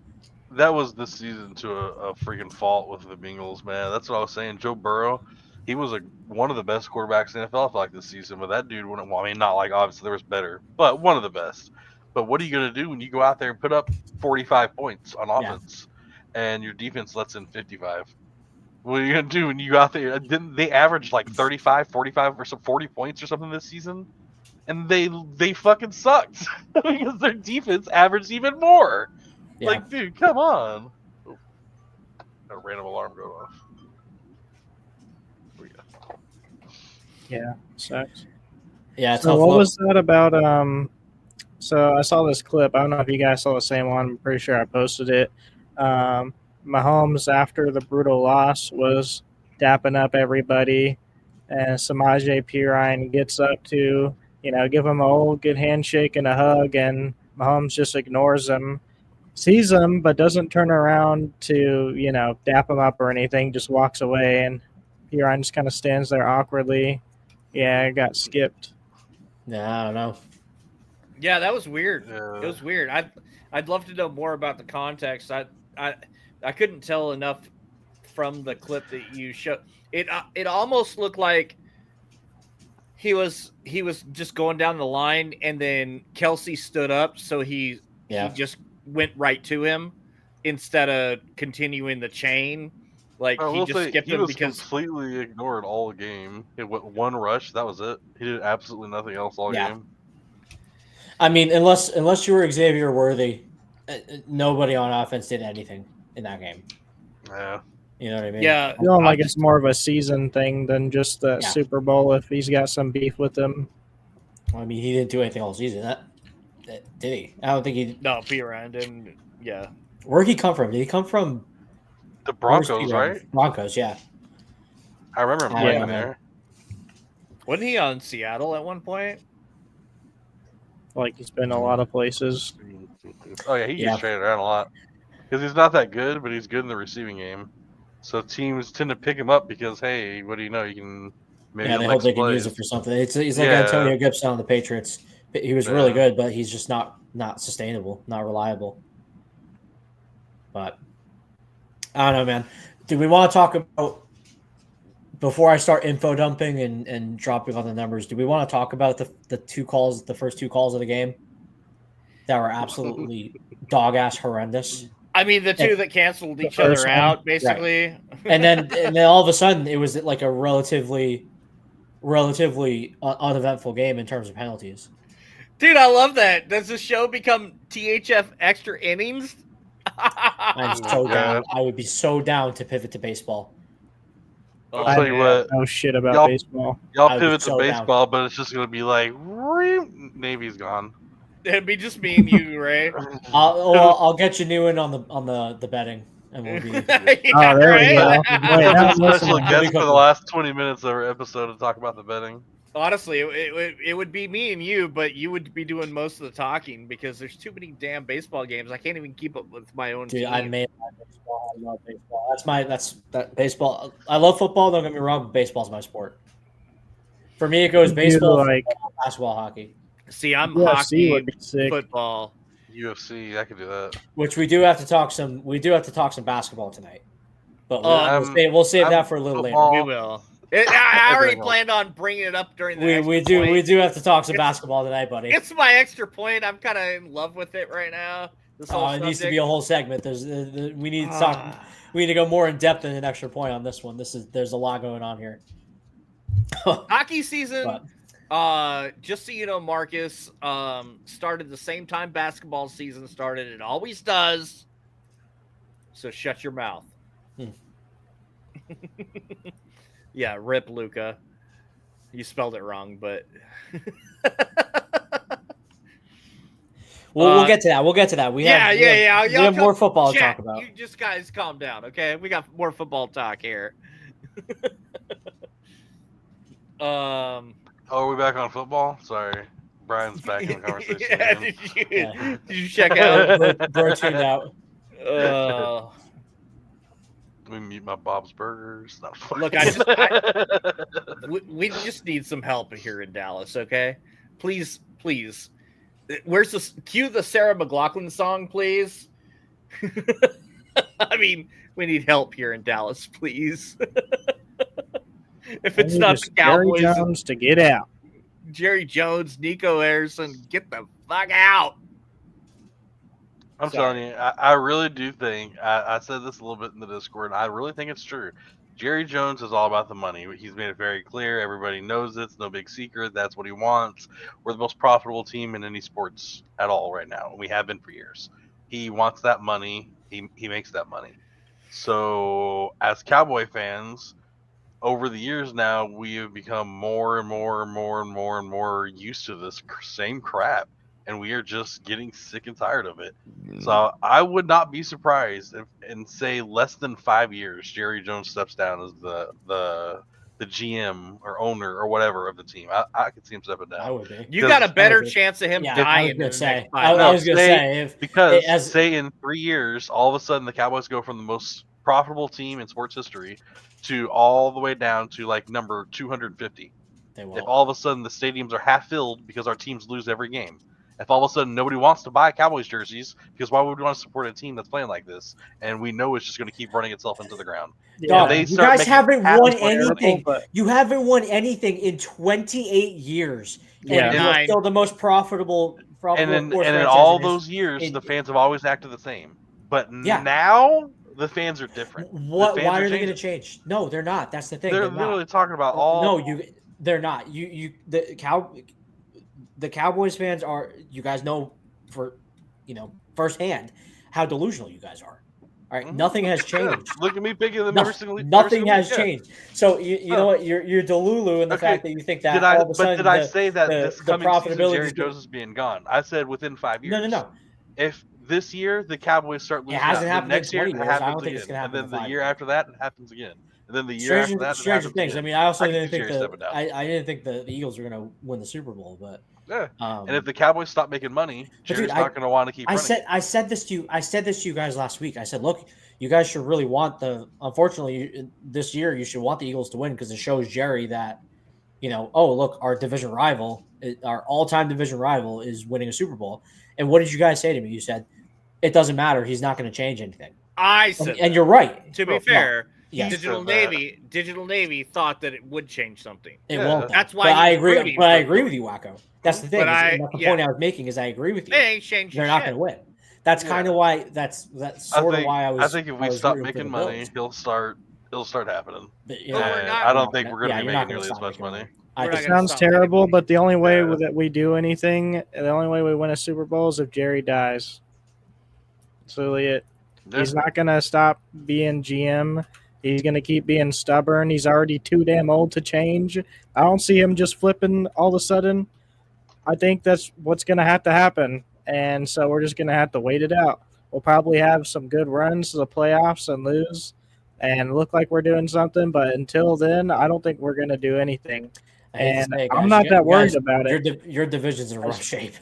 That was this season to a freaking fault with the Bengals, man. That's what I was saying. Joe Burrow, he was one of the best quarterbacks in the NFL like this season, but that dude wouldn't. Well, I mean, not like obviously there was better, but one of the best. But what are you going to do when you go out there and put up 45 points on offense and your defense lets in 55? What are you going to do when you go out there? Didn't they average like 35, 45 or some 40 points or something this season? And they fucking sucked because their defense averaged even more. Yeah. Like, dude, come on. Oh, a random alarm going off. Here we go. Yeah, sucks. Yeah. So what was that about? So I saw this clip. I don't know if you guys saw the same one. I'm pretty sure I posted it. Mahomes, after the brutal loss, was dapping up everybody, and Samaje Perine gets up to, give him an old good handshake and a hug, and Mahomes just ignores him, sees him, but doesn't turn around to, dap him up or anything, just walks away, and Piran just kind of stands there awkwardly. Yeah, I got skipped. Nah, I don't know. Yeah, that was weird. Yeah. It was weird. I'd love to know more about the context. I couldn't tell enough from the clip that you showed. It almost looked like he was just going down the line, and then Kelsey stood up, so he just went right to him instead of continuing the chain. Like I he will just say, skipped he him was because completely ignored all game. It went one rush. That was it. He did absolutely nothing else all game. I mean, unless you were Xavier Worthy, nobody on offense did anything in that game. Yeah. You know what I mean? yeah, Feeling like it's more of a season thing than just the Super Bowl if he's got some beef with them. I mean, he didn't do anything all season. That did he? I don't think he. No, Piran and yeah. Where'd he come from? Did he come from the Broncos, right? Broncos, yeah. I remember him playing there. Wasn't he on Seattle at one point? Like he's been a lot of places. Oh yeah, he gets traded around a lot because he's not that good, but he's good in the receiving game. So teams tend to pick him up because, hey, what do you know? You can maybe they hope they can use it for something. He's like Antonio Gibson on the Patriots. He was really good, but he's just not sustainable, not reliable. But I don't know, man. Do we want to talk about, before I start info dumping and dropping on the numbers, do we want to talk about the first two calls of the game that were absolutely dog-ass horrendous? I mean, the two that canceled each other out, basically. Right. and then all of a sudden, it was like a relatively uneventful game in terms of penalties. Dude, I love that. Does the show become THF extra innings? I'm so down. I would be so down to pivot to baseball. I'll tell you what. No shit about baseball. Y'all pivot to baseball, but it's just going to be like, Navy's gone. It'd be just me and you, Ray. I'll get you new in on the betting, and we'll be. Yeah, there right? we go. Wait, special guest for the last 20 minutes of our episode to talk about the betting. Honestly, it would be me and you, but you would be doing most of the talking because there's too many damn baseball games. I can't even keep up with my own team. I made my baseball. I love baseball. That's baseball. I love football. Don't get me wrong, but baseball's my sport. For me, it goes baseball, football, basketball, hockey. See, I'm UFC hockey, would be sick. football. UFC, I could do that. Which we do have to talk some. We do have to talk some basketball tonight, but we'll save that for a little later. We will. I already planned on bringing it up during the. We do have to talk some basketball tonight, buddy. It's my extra point. I'm kind of in love with it right now. It needs to be a whole segment. We need to talk. We need to go more in depth than an extra point on this one. There's a lot going on here. Hockey season. Just so you know, Marcus, started the same time basketball season started. It always does. So shut your mouth. Yeah, rip Luca. You spelled it wrong, but we'll get to that. We'll get to that. We have more football to talk about. You just guys calm down, okay? We got more football talk here. Oh, are we back on football? Sorry. Brian's back in the conversation. Did you check out? Bro tuned out. We mute my Bob's Burgers. Look, we just need some help here in Dallas, okay? Please. Where's this? Cue the Sarah McLachlan song, please. I mean, we need help here in Dallas, please. If it's not the Cowboys, Jerry Jones to get out. Jerry Jones, Nico Harrison, get the fuck out. I'm telling you, I really do think, I said this a little bit in the Discord, and I really think it's true. Jerry Jones is all about the money. He's made it very clear. Everybody knows it's no big secret. That's what he wants. We're the most profitable team in any sports at all right now. We have been for years. He wants that money. He makes that money. So as Cowboy fans, over the years now, we have become more and more used to this same crap. And we are just getting sick and tired of it. So I would not be surprised if, in say less than 5 years, Jerry Jones steps down as the GM or owner or whatever of the team. I could see him stepping down. I would be. You got a better chance of him dying. I was gonna say, because say in 3 years, all of a sudden the Cowboys go from the most profitable team in sports history to all the way down to like number 250. They If won't. all of a sudden the stadiums are half filled because our teams lose every game, if all of a sudden nobody wants to buy Cowboys jerseys because why would we want to support a team that's playing like this? And we know it's just going to keep running itself into the ground. Dog, they you start guys making haven't half won as much terrible, anything. but- You haven't won anything in 28 years. Yeah. And you're Nine. still the most profitable And then sports in franchise all in his- those years, in- the fans have always acted the same. But Yeah. now the fans are different. What? The fans Why are they going to changing. change? No, they're not. That's the thing. They're They're literally not. talking about all. No, they're not. The Cowboys fans are. You guys know firsthand how delusional you guys are. All right, Mhm. nothing has Yeah, changed. look at me picking them No- every single week. Nothing has changed. So you Huh. know what? You're delulu in the Okay, fact that you think that all of a sudden Did I say that this the coming season profitability Jerry is good? Jones is being gone? I said within 5 years. No. If this year the Cowboys start losing, hasn't out, happened then in next year 20 it years. I don't happens think again, it's gonna happen and in then the 5 year years. after that it happens again, and then the year after that it Stranger happens things. again. I mean, I also can didn't see think Jerry stepping down. I didn't think the Eagles were going to win the Super Bowl, but Yeah. And if the Cowboys stop making money, But Jerry's dude, not going to want to keep running. I said this to you guys last week. I said, look, you guys should really want unfortunately this year you should want the Eagles to win because it shows Jerry that oh look, our division rival, our all-time division rival is winning a Super Bowl. And what did you guys say to me? You said it doesn't matter, he's not going to change anything. I said, And you're right. to be Well, fair, Yes. Digital said that. Navy thought that it would change something. It Yeah. won't. That's why But he I was agree. rooting But I for agree Philly. with you, Wacko. That's the thing. But And that's the point I was making. Is I agree with you. They ain't changed. They're not going to win. That's kind of why. That's sort of why I was. I think if we was stop rooting for making the money, Bills. it'll start happening. But, But we're And not- I don't think we're going to yeah, be you're not making gonna nearly as stop much making money. We're It not gonna sounds stop making terrible, money. but the only way Yeah. that we do anything, the only way we win a Super Bowl is if Jerry dies. That's really it. Yeah. He's not going to stop being GM. He's going to keep being stubborn. He's already too damn old to change. I don't see him just flipping all of a sudden. I think that's what's going to happen. And so we're just going to have to wait it out. We'll probably have some good runs to the playoffs and lose and look like we're doing something. But until then, I don't think we're going to do anything. I hate to And say it, I'm guys, not you that guys- worried about it. Your division's in rough shape.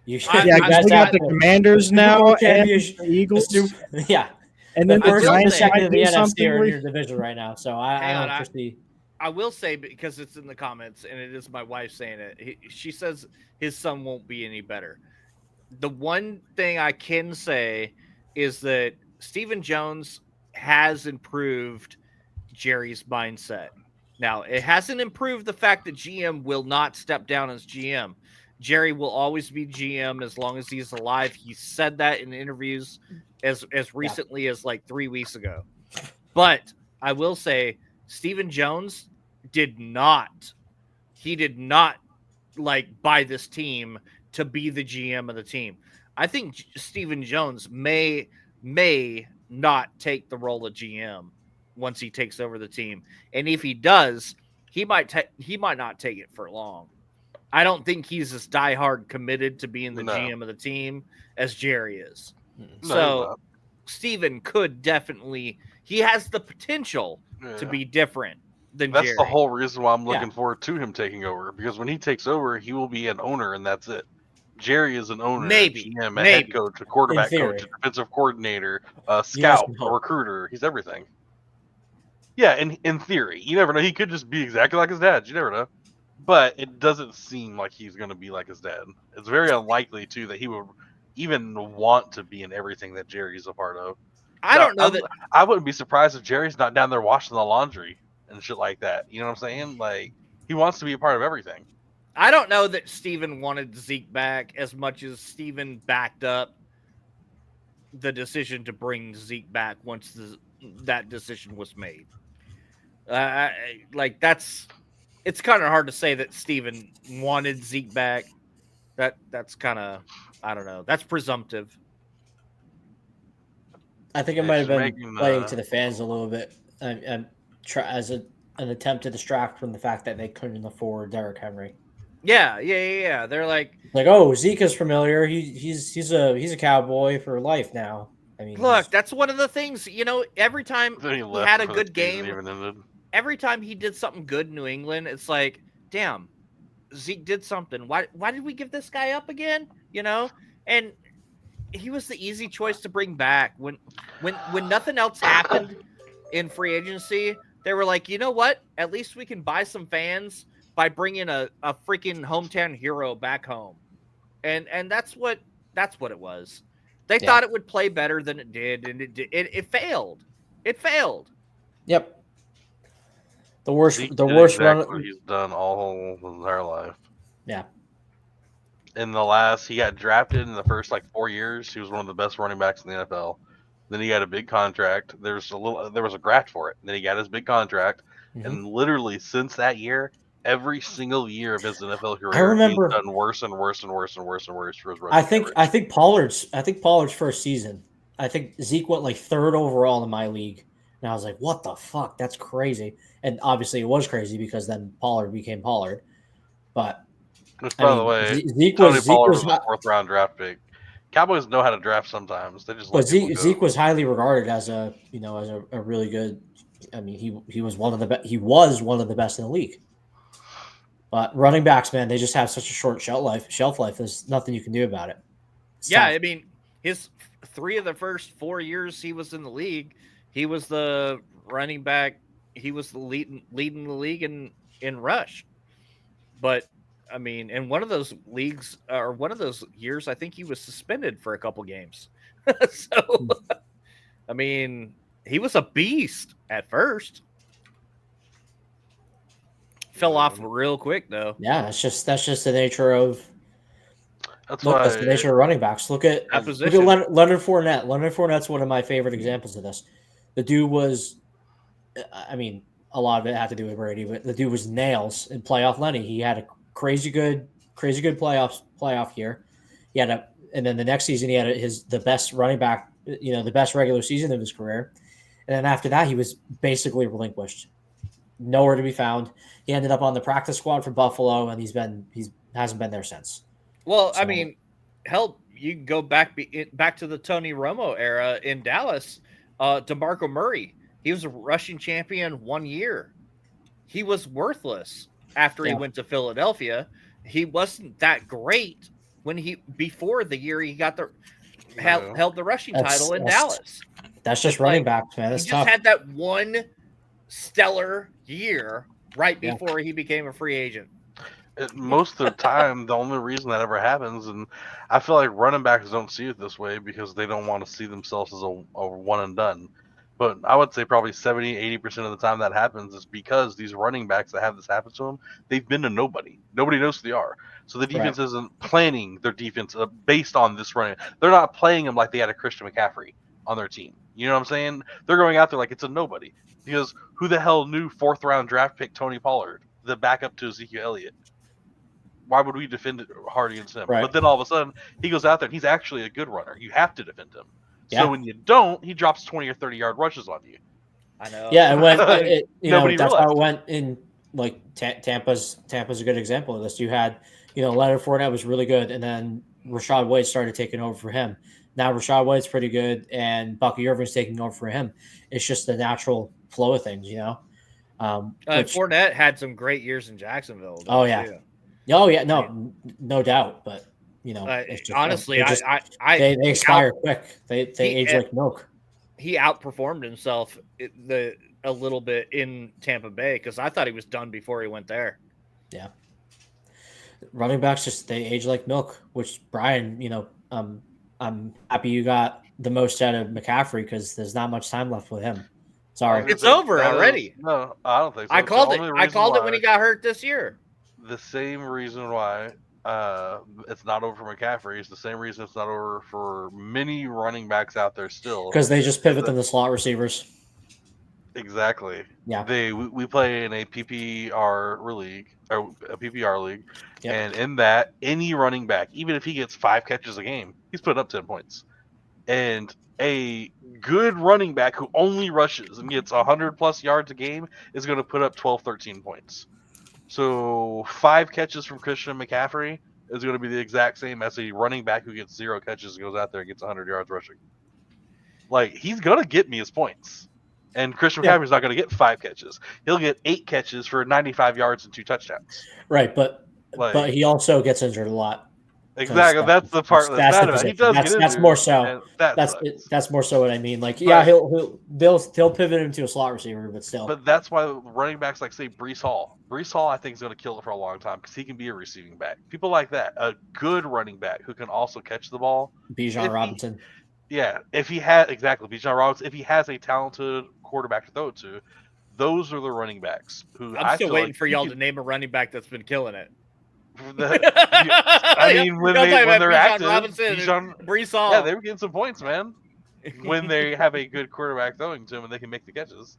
You I- Yeah, you because guys we got have the to- Commanders Super Bowl now and championship- the Eagles. Yeah. And then The the first and Giants second might of the do NFC something. are in your division right now, so I Hang on, don't foresee. I will say, because it's in the comments, and it is my wife saying it. She says his son won't be any better. The one thing I can say is that Stephen Jones has improved Jerry's mindset. Now, it hasn't improved the fact that GM will not step down as GM. Jerry will always be GM as long as he's alive. He said that in interviews as recently as like 3 weeks ago. But I will say, Stephen Jones did not like buy this team to be the GM of the team. I think Stephen Jones may not take the role of GM once he takes over the team, and if he does, he might not take it for long. I don't think he's as diehard committed to being the GM of the team as Jerry is. No, So Stephen could definitely, he has the potential to be different than That's Jerry. the whole reason why I'm looking forward to him taking over, because when he takes over, he will be an owner, and that's it. Jerry is an owner, Maybe, a GM, a head coach, a quarterback In coach, theory. a defensive coordinator, a You guys scout, can a hope. recruiter. He's everything. Yeah, in theory, you never know. He could just be exactly like his dad. You never know. But it doesn't seem like he's going to be like his dad. It's very unlikely too that he would even want to be in everything that Jerry's a part of. I don't know that. I wouldn't be surprised if Jerry's not down there washing the laundry and shit like that. You know what I'm saying? Like, he wants to be a part of everything. I don't know that Steven wanted Zeke back as much as Steven backed up the decision to bring Zeke back once that decision was made. It's kind of hard to say that Steven wanted Zeke back. That's kind of, I don't know. That's presumptive. I think it Yeah, might have she's been making, playing to the fans a little bit, and as an attempt to distract from the fact that they couldn't afford Derrick Henry. Yeah. They're like, oh, Zeke is familiar. He's a Cowboy for life now. I mean, look, that's one of the things, every time Then he left had a before the good season game, even ended. every time he did something good in New England, it's like, damn, Zeke did something. Why did we give this guy up again? And he was the easy choice to bring back when nothing else happened in free agency. They were like, you know what? At least we can buy some fans by bringing a freaking hometown hero back home, and that's what it was. They thought it would play better than it did, and it failed. It failed. Yep. The worst exactly run. what he's done all his entire life. Yeah. He got drafted in the first 4 years. He was one of the best running backs in the NFL. Then he got a big contract. There was a graft for it. And then he got his big contract, and literally since that year, every single year of his NFL career, he's done worse and worse and worse and worse and worse for his running. I think Pollard's first season, I think Zeke went 3rd overall in my league, and I was like, what the fuck? That's crazy. And obviously, it was crazy because then Pollard became Pollard. But by the way, Tony Pollard was a 4th round draft pick. Cowboys know how to draft sometimes. They just Zeke was highly regarded as a really good. I mean, he was one of the best in the league. But running backs, man, they just have such a short shelf life. There's nothing you can do about it. It's tough. I mean, his 3 of the first 4 years he was in the league, he was the running back. He was the leading the league in rush. But I mean, in one of those leagues or one of those years, I think he was suspended for a couple games. So, I mean, he was a beast at first. Fell off real quick though. Yeah, that's just the nature of. That's the nature of running backs. Look at Leonard Fournette. Leonard Fournette's one of my favorite examples of this. The dude was, I mean, a lot of it had to do with Brady, but the dude was nails in playoff Lenny. He had a crazy good playoff year. And then the next season he had the best running back, the best regular season of his career. And then after that, he was basically relinquished, nowhere to be found. He ended up on the practice squad for Buffalo, and he hasn't been there since. Well, I mean, hell, you can go back to the Tony Romo era in Dallas. DeMarco Murray, he was a rushing champion 1 year. He was worthless after he went to Philadelphia. He wasn't that great before the year he got held the rushing title in Dallas. That's just running backs, man. That's tough. Just had that one stellar year right before he became a free agent. Most of the time, the only reason that ever happens, and I feel like running backs don't see it this way because they don't want to see themselves as a one and done. But I would say probably 70-80% of the time that happens is because these running backs that have this happen to them, they've been to nobody. Nobody knows who they are. So the defense isn't planning their defense based on this running. They're not playing them like they had a Christian McCaffrey on their team. You know what I'm saying? They're going out there like it's a nobody. Because who the hell knew 4th round draft pick Tony Pollard, the backup to Ezekiel Elliott? Why would we defend it hard against him? Right. But then all of a sudden, he goes out there and he's actually a good runner. You have to defend him. So when you don't, he drops 20 or 30-yard rushes on you. I know. Yeah, and when that's how it realized. went in. Tampa's a good example of this. You had, Leonard Fournette was really good, and then Rashad White started taking over for him. Now Rashad White's pretty good, and Bucky Irvin's taking over for him. It's just the natural flow of things, Fournette had some great years in Jacksonville. Oh yeah, no doubt. But it's just, honestly, they expire quick. They age like milk. He outperformed himself a little bit in Tampa Bay because I thought he was done before he went there. Yeah, running backs they age like milk. Which Brian, I'm happy you got the most out of McCaffrey because there's not much time left with him. Sorry, it's over already. No, I don't think so. I called it when he got hurt this year. The same reason why it's not over for McCaffrey is the same reason it's not over for many running backs out there still. Because they just pivot them to slot receivers. Exactly. Yeah. We play in a PPR league, or a PPR league, Yep. and in that, any running back, even if he gets 5 catches a game, he's putting up 10 points. And a good running back who only rushes and gets 100+ yards a game is going to put up 12, 13 points. So 5 catches from Christian McCaffrey is going to be the exact same as a running back who gets 0 catches and goes out there and gets 100 yards rushing. He's going to get me his points. And Christian McCaffrey's not going to get 5 catches. He'll get 8 catches for 95 yards and 2 touchdowns. Right, but he also gets injured a lot. Exactly. That's the part that's bad about it. He does get that's into more it, so. and that's more so what I mean. Like, yeah, they'll pivot him to a slot receiver, but still. But that's why running backs like, say, Brees Hall. Brees Hall, I think, is going to kill it for a long time because he can be a receiving back. People like that. A good running back who can also catch the ball. Bijan Robinson. If he has Bijan Robinson, if he has a talented quarterback to throw it to, those are the running backs who I'm still waiting for y'all to name a running back that's been killing it. I mean, when they're active, Brees Hall. Yeah, they were getting some points, man. When they have a good quarterback throwing to them and they can make the catches.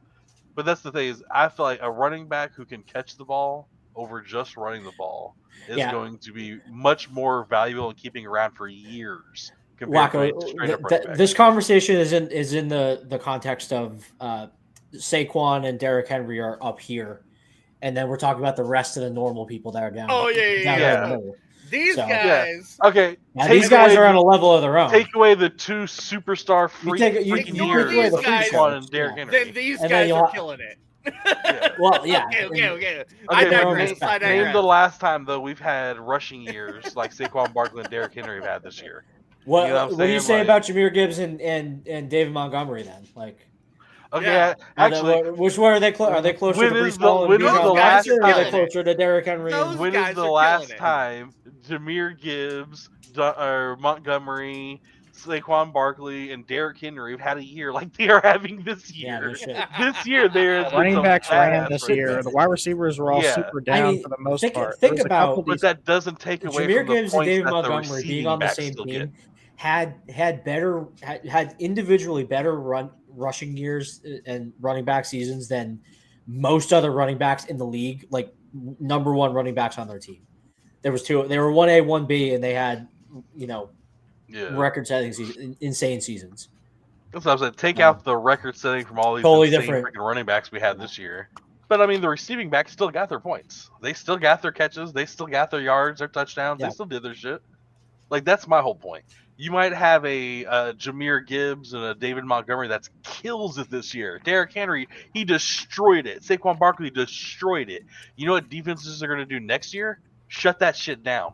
But that's the thing is, I feel like a running back who can catch the ball over just running the ball is going to be much more valuable in keeping around for years. Wakko, this conversation is in the context of Saquon and Derrick Henry are up here, and then we're talking about the rest of the normal people that are down. Oh yeah. These guys. Yeah. Okay. These guys are on a level of their own. Take away the two superstar freaking years, these guys, and Derrick Henry. Then these guys are killing it. Well, yeah. Okay. Name the last time though we've had rushing years like Saquon Barkley and Derrick Henry have had this year. What do you say about Jahmyr Gibbs and David Montgomery then? Like, okay, actually, which one are they? Are they closer to Brees Hall? When is the last time? Are they closer to Derrick Henry? When is the last time Jahmyr Gibbs or Montgomery, Saquon Barkley, and Derrick Henry have had a year like they are having this year? This year, there's running backs ran this year. The wide receivers were all super down for the most part. Think about, but that doesn't take away Jahmyr from the Gibbs and David Montgomery being on the same team. Had individually better rushing years and running back seasons than most other running backs in the league, like number one running backs on their team. There was two. They were 1A, 1B, and they had record-setting seasons, insane seasons. That's what I was saying. Take out the record-setting from all these insane freaking running backs we had this year. But I mean, the receiving backs still got their points. They still got their catches. They still got their yards, their touchdowns. They still did their shit. Like, that's my whole point. You might have a Jahmyr Gibbs and a David Montgomery that kills it this year. Derrick Henry, he destroyed it. Saquon Barkley destroyed it. You know what defenses are going to do next year? Shut that shit down.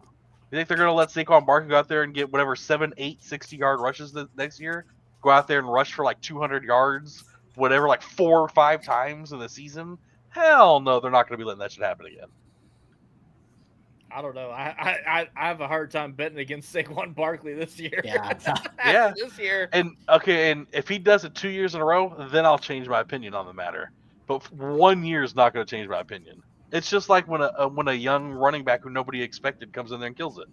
You think they're going to let Saquon Barkley go out there and get whatever 7, 8, 60-yard rushes next year? Go out there and rush for like 200 yards, whatever, like 4 or 5 times in the season? Hell no, they're not going to be letting that shit happen again. I don't know. I have a hard time betting against Saquon Barkley this year. Yeah. This year. And if he does it 2 years in a row, then I'll change my opinion on the matter. But 1 year is not going to change my opinion. It's just like when a young running back who nobody expected comes in there and kills it.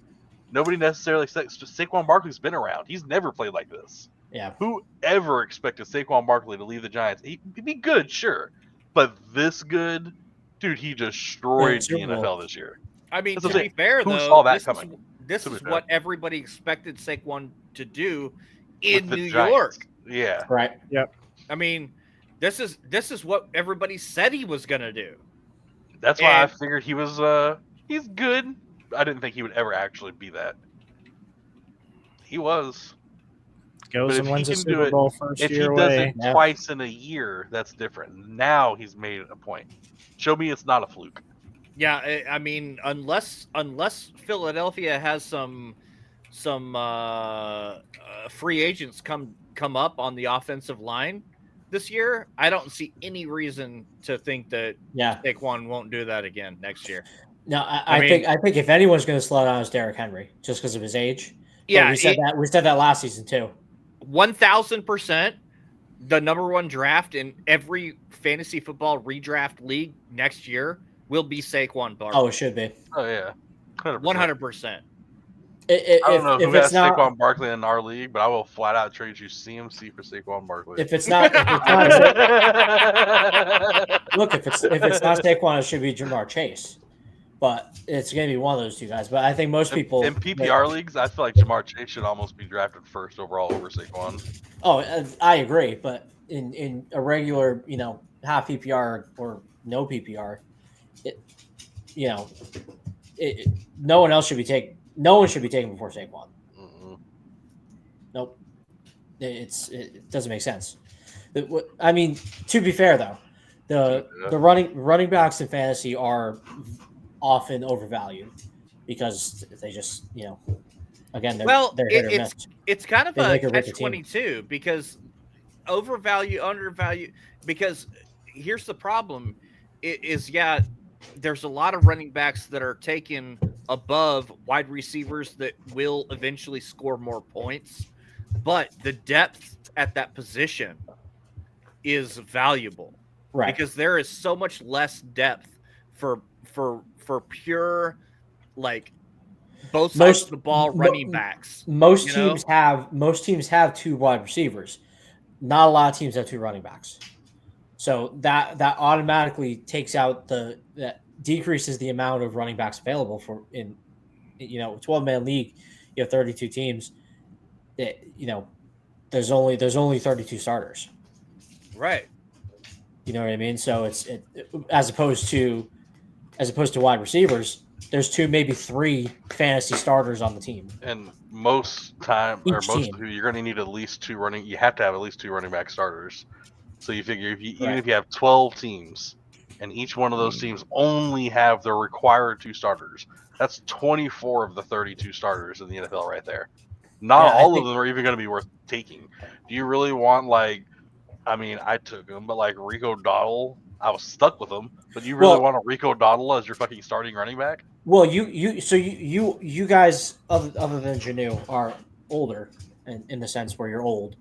Nobody necessarily expects. Saquon Barkley's been around. He's never played like this. Yeah. Who ever expected Saquon Barkley to leave the Giants? He'd be good, sure, but this good, dude. He destroyed the NFL this year. I mean, to be fair, who saw that coming? This is what everybody expected Saquon to do in New York. Yeah. Right. Yep. I mean, this is what everybody said he was going to do. That's why I figured he was he's good. I didn't think he would ever actually be that. He was. Goes and wins a Super Bowl first year If he does it twice in a year, that's different. Now he's made a point. Show me it's not a fluke. Yeah, I mean, unless Philadelphia has some free agents come up on the offensive line this year, I don't see any reason to think that Saquon won't do that again next year. No, I think if anyone's going to slow down, it's Derrick Henry, just because of his age. Yeah, but we said that last season too. 1,000%, the number one draft in every fantasy football redraft league next year will be Saquon Barkley. Oh, it should be. Oh yeah, 100%. I don't know who has Saquon Barkley in our league, but I will flat out trade you CMC for Saquon Barkley. If it's not look, if it's not Saquon, it should be Jamar Chase. But it's going to be one of those two guys. But I think most people in PPR leagues, I feel like Jamar Chase should almost be drafted first overall over Saquon. Oh, I agree. But in a regular, half PPR or no PPR, no one should be taken before Saquon. Mm-hmm. Nope. It doesn't make sense. I mean, to be fair though, the running backs in fantasy are often overvalued because they just Again, they're Well, they're hit or miss. it's kind of They a make or break a team. catch-22 because overvalue, undervalue. Because here's the problem: there's a lot of running backs that are taken above wide receivers that will eventually score more points, but the depth at that position is valuable, Right. because there is so much less depth for pure, like, both sides of the ball running backs. Most you know? teams have 2 wide receivers. Not a lot of teams have 2 running backs. So that automatically takes out that decreases the amount of running backs available for in 12-man league. You have 32 teams. There's only 32 starters. Right. You know what I mean? So as opposed to wide receivers, there's 2, maybe 3 fantasy starters on the team. And most time, or Each most team. of you, you're going to need at least 2 running. You have to have at least 2 running back starters. So you figure even if you have 12 teams, and each one of those teams only have their required 2 starters, that's 24 of the 32 starters in the NFL right there. Not all of them are even going to be worth taking. Do you really want, like, I mean, I took him, but like Rico Dowdle, I was stuck with him. But you really want a Rico Dowdle as your fucking starting running back? Well, you guys, other than Janu, are older in the sense where you're old,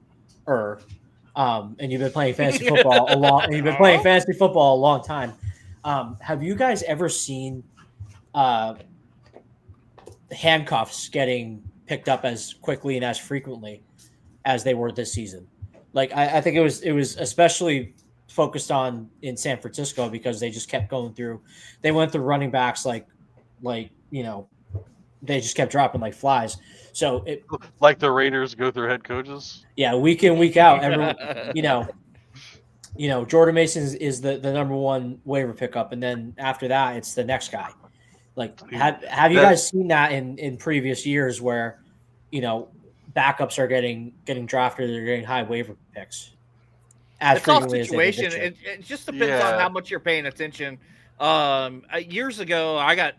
and you've been playing fantasy football a long time. Have you guys ever seen handcuffs getting picked up as quickly and as frequently as they were this season? Like I think it was especially focused on in San Francisco because they just kept going through. They went through running backs like they just kept dropping like flies. So like the Raiders go through head coaches. Yeah, week in, week out. Jordan Mason is the number 1 waiver pickup, and then after that, it's the next guy. Like, have you guys seen that in previous years where, backups are getting drafted, they're getting high waiver picks? It's all situation. It just depends on how much you're paying attention. Years ago, I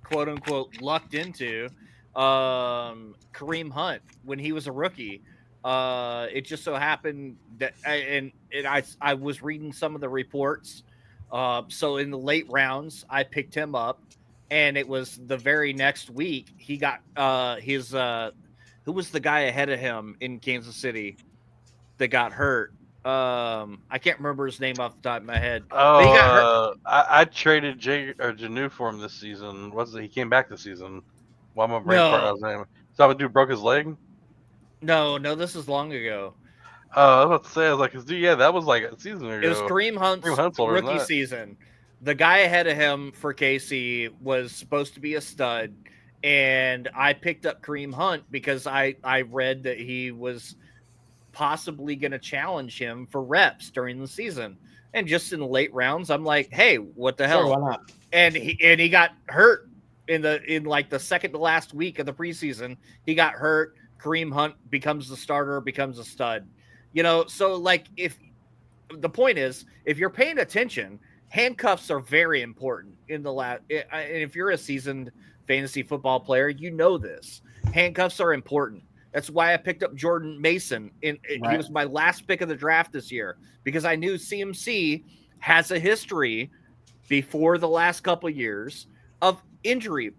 quote unquote lucked into Kareem Hunt when he was a rookie. It just so happened that I was reading some of the reports. So in the late rounds, I picked him up, and it was the very next week he got his who was the guy ahead of him in Kansas City that got hurt. I can't remember his name off the top of my head. But he got hurt. I traded Janu for him this season. He came back this season? Why am I brain farting out his name? So that dude broke his leg? No, this is long ago. I was about to say, I was like, dude, that was like a season ago. It was Kareem Hunt's rookie season. The guy ahead of him for KC was supposed to be a stud, and I picked up Kareem Hunt because I read that he was possibly going to challenge him for reps during the season. And just in the late rounds, I'm like, hey, what the hell? Why not? And he got hurt in like the second to last week of the preseason. He got hurt. Kareem Hunt becomes the starter, becomes a stud. So like, if the point is, if you're paying attention, handcuffs are very important in the last. And if you're a seasoned fantasy football player, you know this. Handcuffs are important. That's why I picked up Jordan Mason. He was my last pick of the draft this year because I knew CMC has a history before the last couple of years of injury.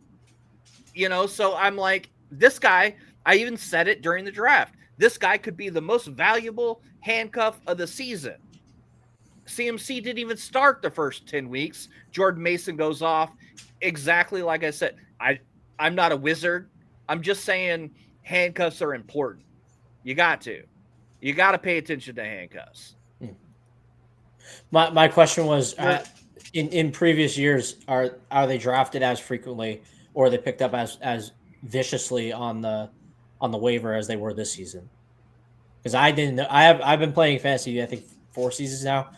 So I'm like, this guy, I even said it during the draft. This guy could be the most valuable handcuff of the season. CMC didn't even start the first 10 weeks. Jordan Mason goes off. Exactly like I said. I'm not a wizard. I'm just saying handcuffs are important. You got to pay attention to handcuffs. My question was, in previous years, are they drafted as frequently, or are they picked up as viciously on the waiver as they were this season? Because I didn't know. I've been playing fantasy, I think 4 seasons now,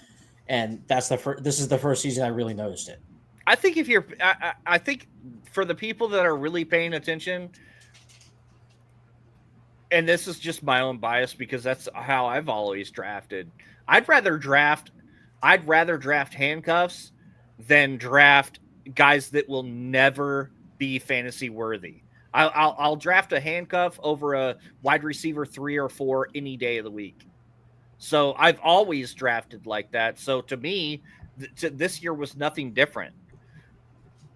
and this is the first season I really noticed it. I think I think for the people that are really paying attention, and this is just my own bias because that's how I've always drafted. I'd rather draft handcuffs than draft guys that will never be fantasy worthy. I'll draft a handcuff over a wide receiver 3 or 4 any day of the week. So I've always drafted like that. So to me, this year was nothing different.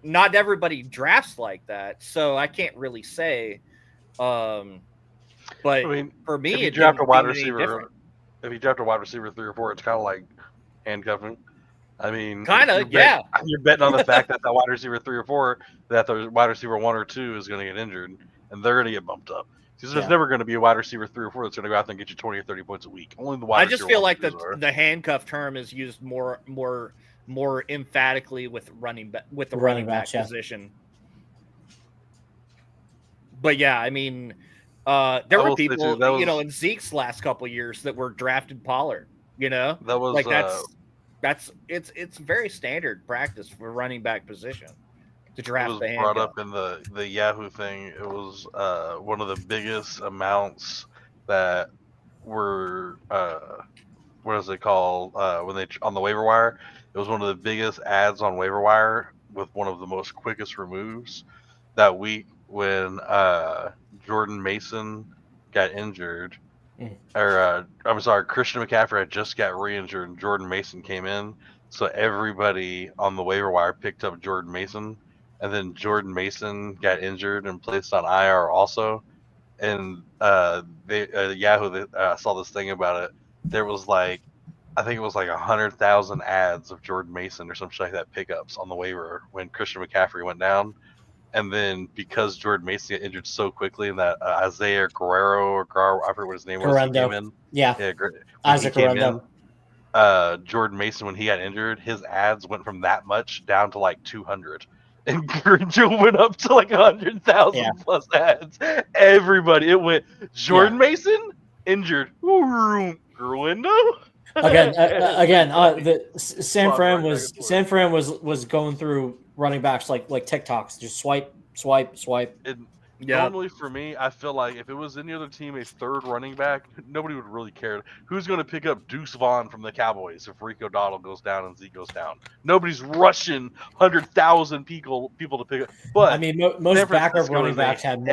Not everybody drafts like that, so I can't really say. But I mean, for me, if you it draft a didn't wide seem any different. receiver, if you draft a wide receiver 3 or 4, it's kind of like handcuffing. I mean, Kinda, yeah. You're betting on the fact that wide receiver 3 or 4, that the wide receiver 1 or 2 is going to get injured, and they're going to get bumped up. Because there's never going to be a wide receiver 3 or 4 that's going to go out there and get you 20 or 30 points a week. Only the wide I receiver. just feel like are. the handcuff term is used more emphatically with the running back position. But yeah, I mean, there were people, in Zeke's last couple of years that were drafted Pollard. That was like it's very standard practice for running back position to draft the handcuff. Brought up in the Yahoo thing. It was one of the biggest amounts that were what is it called when they on the waiver wire. It was one of the biggest ads on waiver wire with one of the most quickest removes that week when Jordan Mason got injured. Or I'm sorry, Christian McCaffrey had just got re-injured and Jordan Mason came in. So everybody on the waiver wire picked up Jordan Mason, and then Jordan Mason got injured and placed on IR also. And Yahoo saw this thing about it. There was I think it was 100,000 ads of Jordan Mason or something like that pickups on the waiver when Christian McCaffrey went down. And then because Jordan Mason got injured so quickly, and that Isaiah Guerrero, I forget what his name was, he came in. Yeah, Isaac Guerrero. Jordan Mason, when he got injured, his ads went from that much down to 200. And Joe went up to 100,000 plus ads. Everybody, it went Jordan Mason injured. Gruendo. San Fran was going through running backs like TikToks, just swipe. Normally for me, I feel like if it was any other team, a third running back, nobody would really care. Who's going to pick up Deuce Vaughn from the Cowboys if Rico Dowdle goes down and Zeke goes down? Nobody's rushing 100,000 people to pick up. But I mean, most backup running backs had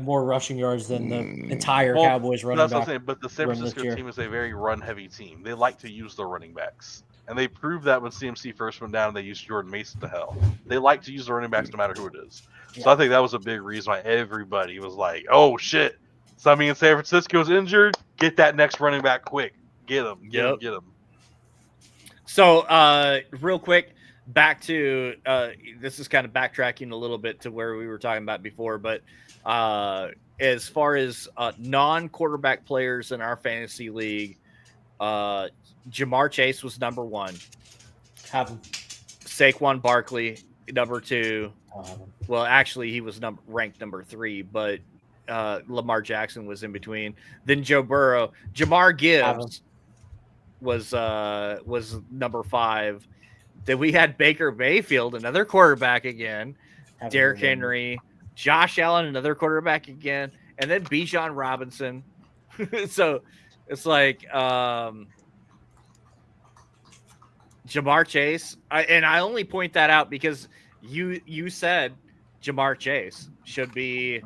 more rushing yards than the entire Cowboys running back. That's what I'm saying. But the San Francisco team is a very run-heavy team. They like to use their running backs. And they proved that when CMC first went down and they used Jordan Mason to hell. They like to use the running backs no matter who it is. Yeah. So I think that was a big reason why everybody was like, oh, shit. So I mean, San Francisco's injured. Get that next running back quick. Get him. Get him. So real quick, back to this is kind of backtracking a little bit to where we were talking about before. But as far as non-quarterback players in our fantasy league, Jamar Chase was number 1. Have him. Saquon Barkley, number 2. Well, actually, he was ranked number 3, but Lamar Jackson was in between. Then Joe Burrow. Jamar Gibbs was number 5. Then we had Baker Mayfield, another quarterback again. Derrick Henry. Josh Allen, another quarterback again. And then Bijan Robinson. So it's Jamar Chase. I only point that out because you said Jamar Chase should be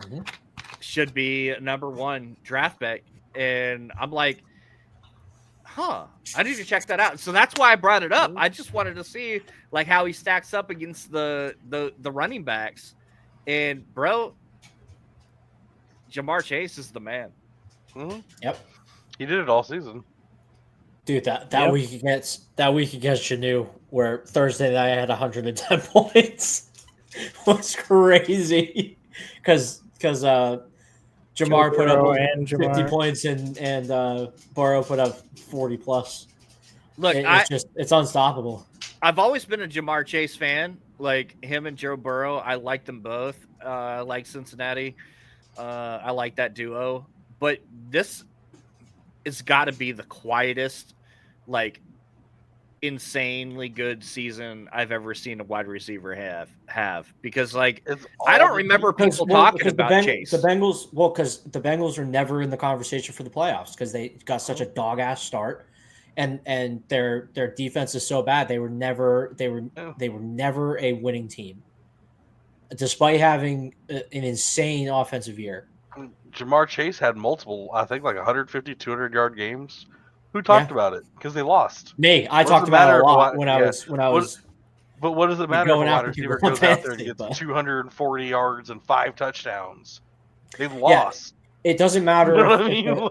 number 1 draft pick, and I'm like, I need to check that out. So that's why I brought it up. I just wanted to see how he stacks up against the running backs, and bro, Jamar Chase is the man. Mm-hmm. Yep, he did it all season. Dude, that week against Chanu, where Thursday night I had 110 points, was crazy. Because Jamar put up 50 points and Burrow put up 40 plus. Look, it's unstoppable. I've always been a Jamar Chase fan. Him and Joe Burrow, I like them both. I like Cincinnati. I like that duo. But this it's got to be the quietest, insanely good season I've ever seen a wide receiver have because I don't remember people talking about Chase. The Bengals are never in the conversation for the playoffs because they got such a dog ass start, and their defense is so bad they were never a winning team. despite having an insane offensive year. Jamar Chase had multiple, I think, like 150, 200-yard games. Who talked about it? Because they lost. Me, I What talked does about it matter a if lot when I What- was But what does it matter if a going wide after receiver people on goes out there and fantasy, gets but- 240 yards and 5 touchdowns? They Yeah, lost. it doesn't matter. You know what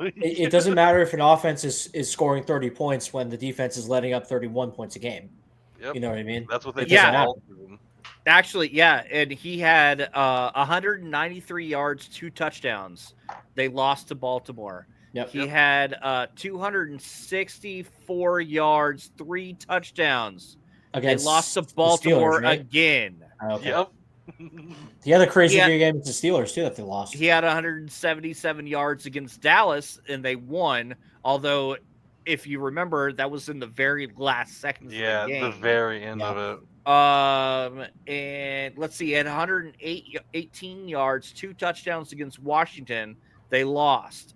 I if mean? Like- it doesn't matter if an offense is scoring 30 points when the defense is letting up 31 points a game. Yep. You know what I mean? That's what they It did doesn't all matter. season. Actually, yeah, and he had 193 yards, 2 touchdowns. They lost to Baltimore. Yep. He had 264 yards, 3 touchdowns. Against they lost to the Steelers, Baltimore right? again. Okay. Yep. The other crazy He had- game is the Steelers too that they lost. He had 177 yards against Dallas, and they won. Although, if you remember, that was in the very last seconds Yeah, of the game. the very end of it. And let's see, he had 118 yards, 2 touchdowns against Washington. They lost.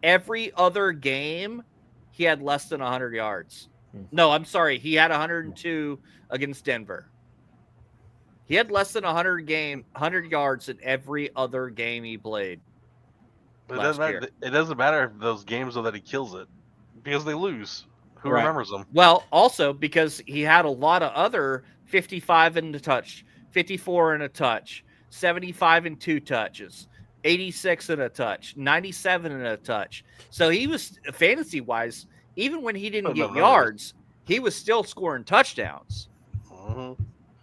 Every other game, he had less than 100 yards. No, I'm sorry. He had 102 against Denver. He had less than 100 yards in every other game he played. But last year. it doesn't matter if those games are that he kills it, because they lose. Who Right. remembers them? Well, also because he had a lot of other 55 and a touch, 54 and a touch, 75 and 2 touches, 86 and a touch, 97 and a touch. So he was, fantasy wise, even when he didn't get yards, he was still scoring touchdowns. Mhm.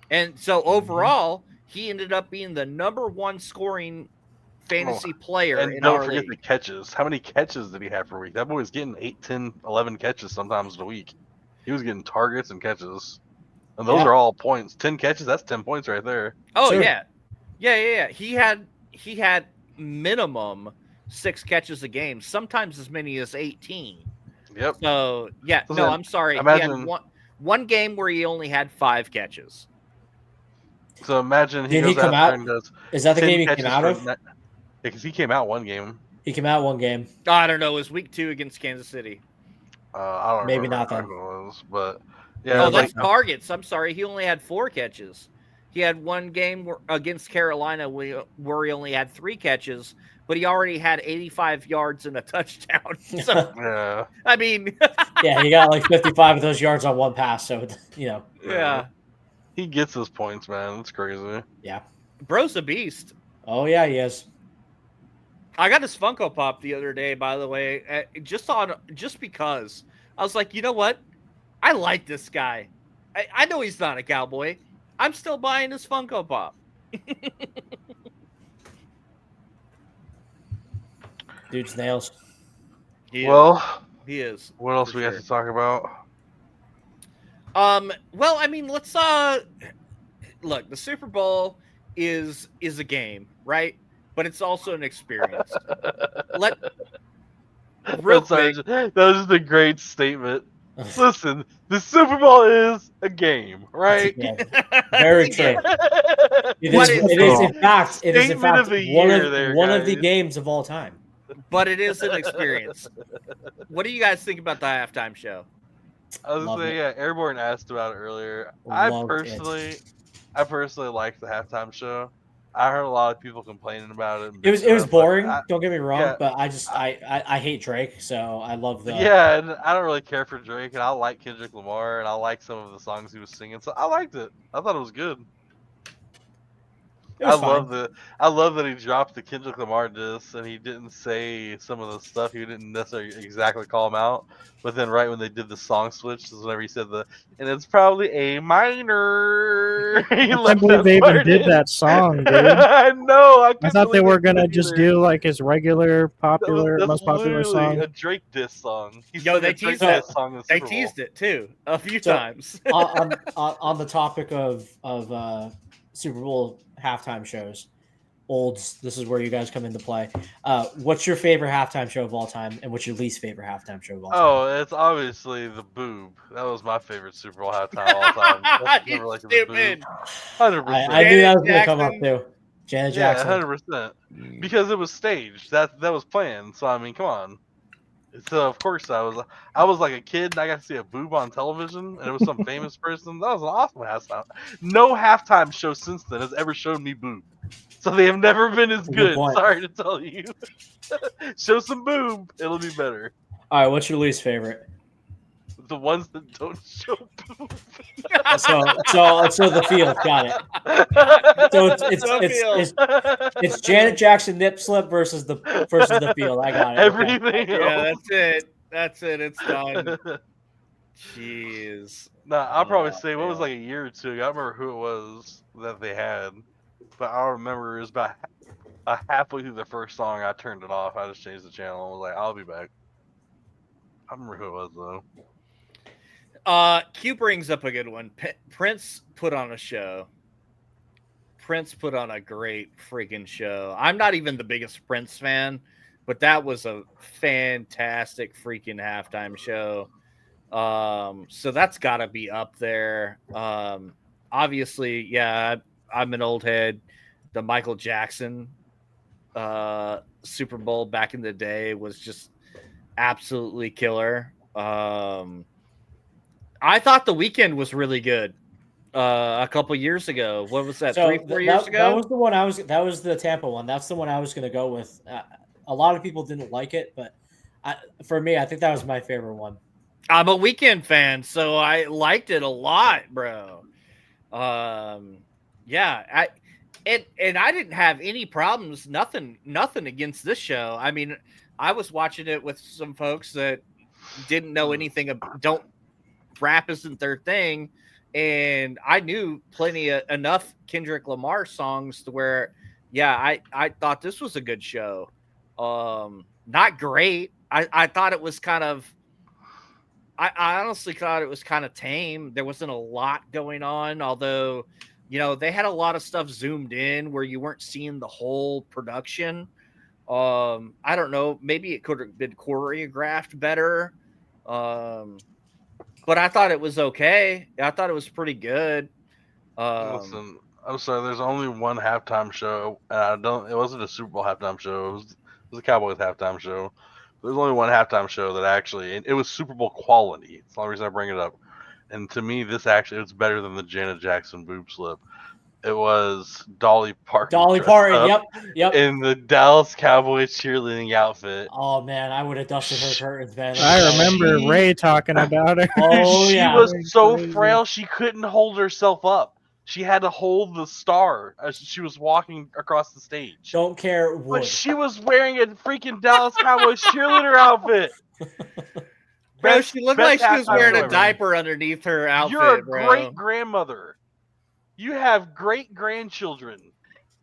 And so overall, he ended up being the #1 scoring fantasy player And in don't our forget the league. catches. How many catches did he have per week? That boy was getting 8, 10, 11 catches sometimes in a week. He was getting targets and catches. And those Yeah. are all points. 10 catches, that's 10 points right there. Oh Sure. yeah. He had minimum 6 catches a game, sometimes as many as 18. Yep. So yeah, So no, then, I'm sorry. He imagine- had one game where he only had 5 catches. So imagine he Did he goes come out there out? and does Is that the 10 game he catches came out for of? because he came out one game. He came out one game. I don't know. It was week 2 against Kansas City. I don't Maybe remember not then. who it was, but Yeah, yeah, Oh, it's that's like, targets. I'm sorry. He only had 4 catches. He had one game against Carolina where he only had 3 catches, but he already had 85 yards and a touchdown. So, yeah. I mean, Yeah, he got like 55 of those yards on one pass. So, you know, yeah. He gets his points, man. It's crazy. yeah. Bro's a beast. Oh, yeah, he is. I got his Funko Pop the other day, by the way, just because I was like, you know what? I like this guy. I know he's not a cowboy. I'm still buying his Funko Pop. Dude's nails. He Well, is. what else for we have sure. to talk about? Well, I mean, let's look, the Super Bowl is a game, right? But it's also an experience. Real quick, That was just a great statement. Listen, the Super Bowl is a game, right? Yeah, very true. It is, What is- it is in fact, it is in Statement fact of the one year of there, one of the guys. games of all time. but it is an experience. What do you guys think about the halftime show? I was Love gonna say, it. yeah, Airborne asked about it earlier. Loved I personally liked the halftime show. I heard a lot of people complaining about it. It was but boring. Don't get me wrong, yeah. but I hate Drake, so I love the Yeah, and I don't really care for Drake, and I like Kendrick Lamar, and I like some of the songs he was singing, so I liked it. I thought it was good. It was fine. I love that he dropped the Kendrick Lamar diss, and he didn't say some of the stuff. He didn't necessarily exactly call him out, but then right when they did the song switch, is whenever he said and it's probably A minor. I can't believe they even did that song, dude. I know. I thought they were gonna just do like his regular that's most popular literally song. a Drake diss song. He Yo, sang they a Drake teased that. diss song in the They Super Bowl. teased it too a few So- times. on the topic of Super Bowl halftime shows, olds. This is where you guys come into play. What's your favorite halftime show of all time, and what's your least favorite halftime show of all time? Oh, it's obviously the boob. That was my favorite Super Bowl halftime of all time. That's You never like the stupid. boob. 100%. I knew that was Janet going to come up Jackson. too. Janet Yeah, Jackson. 100%. Because it was staged. That was planned. So I mean, come on. So of course I was like a kid and I got to see a boob on television and it was some famous person. That was an awesome halftime. No halftime show since then has ever shown me boob. So they have never been as good. point. Sorry to tell you. Show some boob, it'll be better. All right, what's your least favorite? The ones that don't show boob. So the field, got it. So it's Janet Jackson nip slip versus the field. I got it. Everything okay. Yeah, else. that's it. It's done. Jeez. Nah, I'll probably say what was like a year or two ago. I don't remember who it was that they had, but I remember it was about halfway through the first song. I turned it off. I just changed the channel and was like, "I'll be back." I don't remember who it was though. Q brings up a good one. Prince put on a show. Prince put on a great freaking show. I'm not even the biggest Prince fan, but that was a fantastic freaking halftime show. So that's got to be up there. Obviously, yeah, I'm an old head. The Michael Jackson Super Bowl back in the day was just absolutely killer. I thought The Weeknd was really good a couple years ago. What was that? 3-4 years ago? That was the one that was the Tampa one. That's the one I was going to go with. A lot of people didn't like it, but for me, I think that was my favorite one. I'm a Weeknd fan, so I liked it a lot, bro. Yeah, I didn't have any problems, nothing against this show. I mean, I was watching it with some folks that didn't know anything about, rap isn't their thing, and I knew enough Kendrick Lamar songs to where, yeah, I thought this was a good show. Not great. I thought it was kind of. I honestly thought it was kind of tame. There wasn't a lot going on, although, they had a lot of stuff zoomed in where you weren't seeing the whole production. I don't know. Maybe it could have been choreographed better. But I thought it was okay. I thought it was pretty good. Listen, I'm sorry. There's only one halftime show, and it wasn't a Super Bowl halftime show. It was a Cowboys halftime show. There's only one halftime show that actually, it was Super Bowl quality. It's the only reason I bring it up. And to me, it's better than the Janet Jackson boob slip. It was Dolly Parton. Yep. In the Dallas Cowboys cheerleading outfit. Oh man, I would have dusted her curtains, man. I remember Ray talking about her. Oh yeah, she was so frail she couldn't hold herself up. She had to hold the star as she was walking across the stage. Don't care what. But she was wearing a freaking Dallas Cowboys cheerleader outfit. Bro, she looked like she was wearing a diaper underneath her outfit. You're a bro. great grandmother. You have great grandchildren.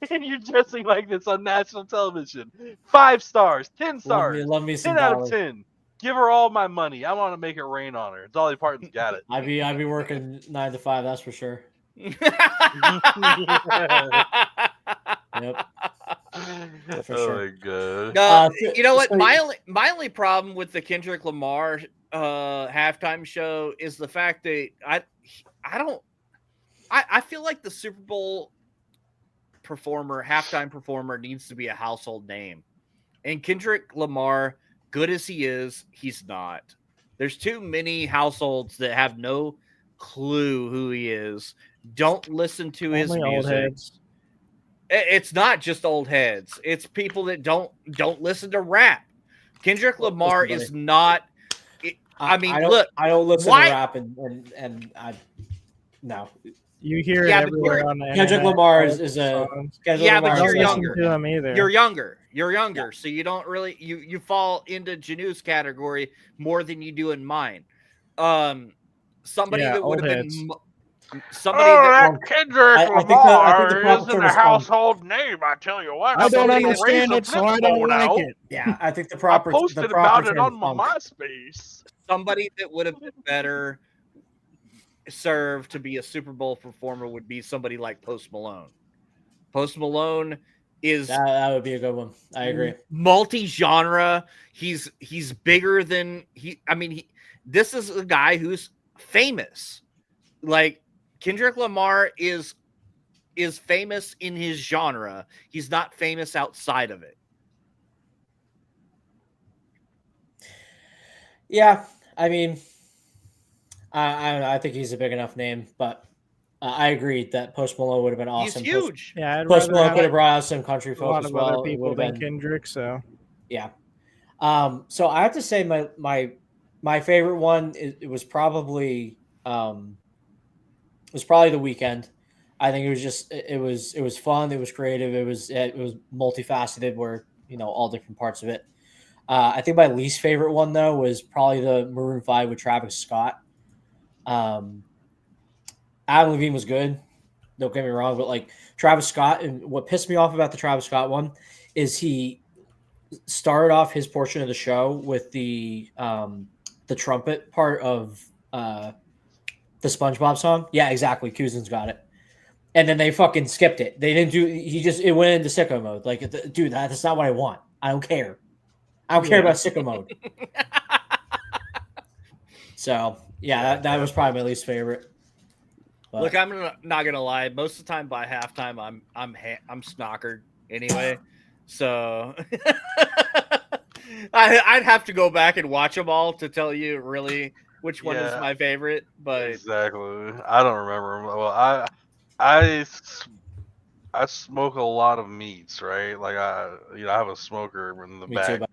And you're dressing like this on national television. 5 stars, 10 stars, love me 10 out of 10. Give her all my money. I want to make it rain on her. Dolly Parton's got it. I'd be working 9 to 5. That's for sure. Yep. For sure. My god. You know what? My only problem with the Kendrick Lamar halftime show is the fact that I feel like the Super Bowl halftime performer needs to be a household name. And Kendrick Lamar, good as he is, he's not. There's too many households that have no clue who he is. Don't listen to his music. Old heads. It's not just old heads. It's people that don't listen to rap. Kendrick Lamar is not. I don't listen to rap, and I no. You hear it everywhere on the internet. Kendrick Lamar is a. But you're younger. To him either. You're younger. Yeah. So you don't really you fall into Janu's category more than you do in mine. Somebody that would have been. That Kendrick Lamar isn't a household name. I tell you what. I don't understand it, so I don't like it. Yeah, I think the proper. I posted about it on my MySpace. Somebody that would have been better served to be a Super Bowl performer would be somebody like Post Malone. Post Malone is that would be a good one. I agree. Multi-genre. He's bigger than this is a guy who's famous. Like Kendrick Lamar is famous in his genre. He's not famous outside of it. Yeah, I mean, I think he's a big enough name, but I agree that Post Malone would have been He's awesome. huge. Yeah, I'd Post rather Malone could have have brought out some country a folk lot as of other well. It would people have than been Kendrick. So yeah. So I have to say my favorite one it was probably The Weeknd. I think it was just it was fun, it was creative, it was multifaceted, where all different parts of it. I think my least favorite one though was probably the Maroon 5 with Travis Scott. Um, Adam Levine was good. Don't get me wrong, but like Travis Scott, and what pissed me off about the Travis Scott one is he started off his portion of the show with the trumpet part of the SpongeBob song. Yeah, exactly. Kuzin's got it. And then they fucking skipped it. They didn't do. It went into sicko mode. Like, dude, that's not what I want. I don't care. I don't care about sicko mode. So yeah, that was probably my least favorite. But Look, I'm not gonna lie. Most of the time, by halftime, I'm snockered anyway. So I'd have to go back and watch them all to tell you really which one is my favorite. But exactly, I don't remember. Well, I smoke a lot of meats, right? Like I have a smoker in the me back. too. But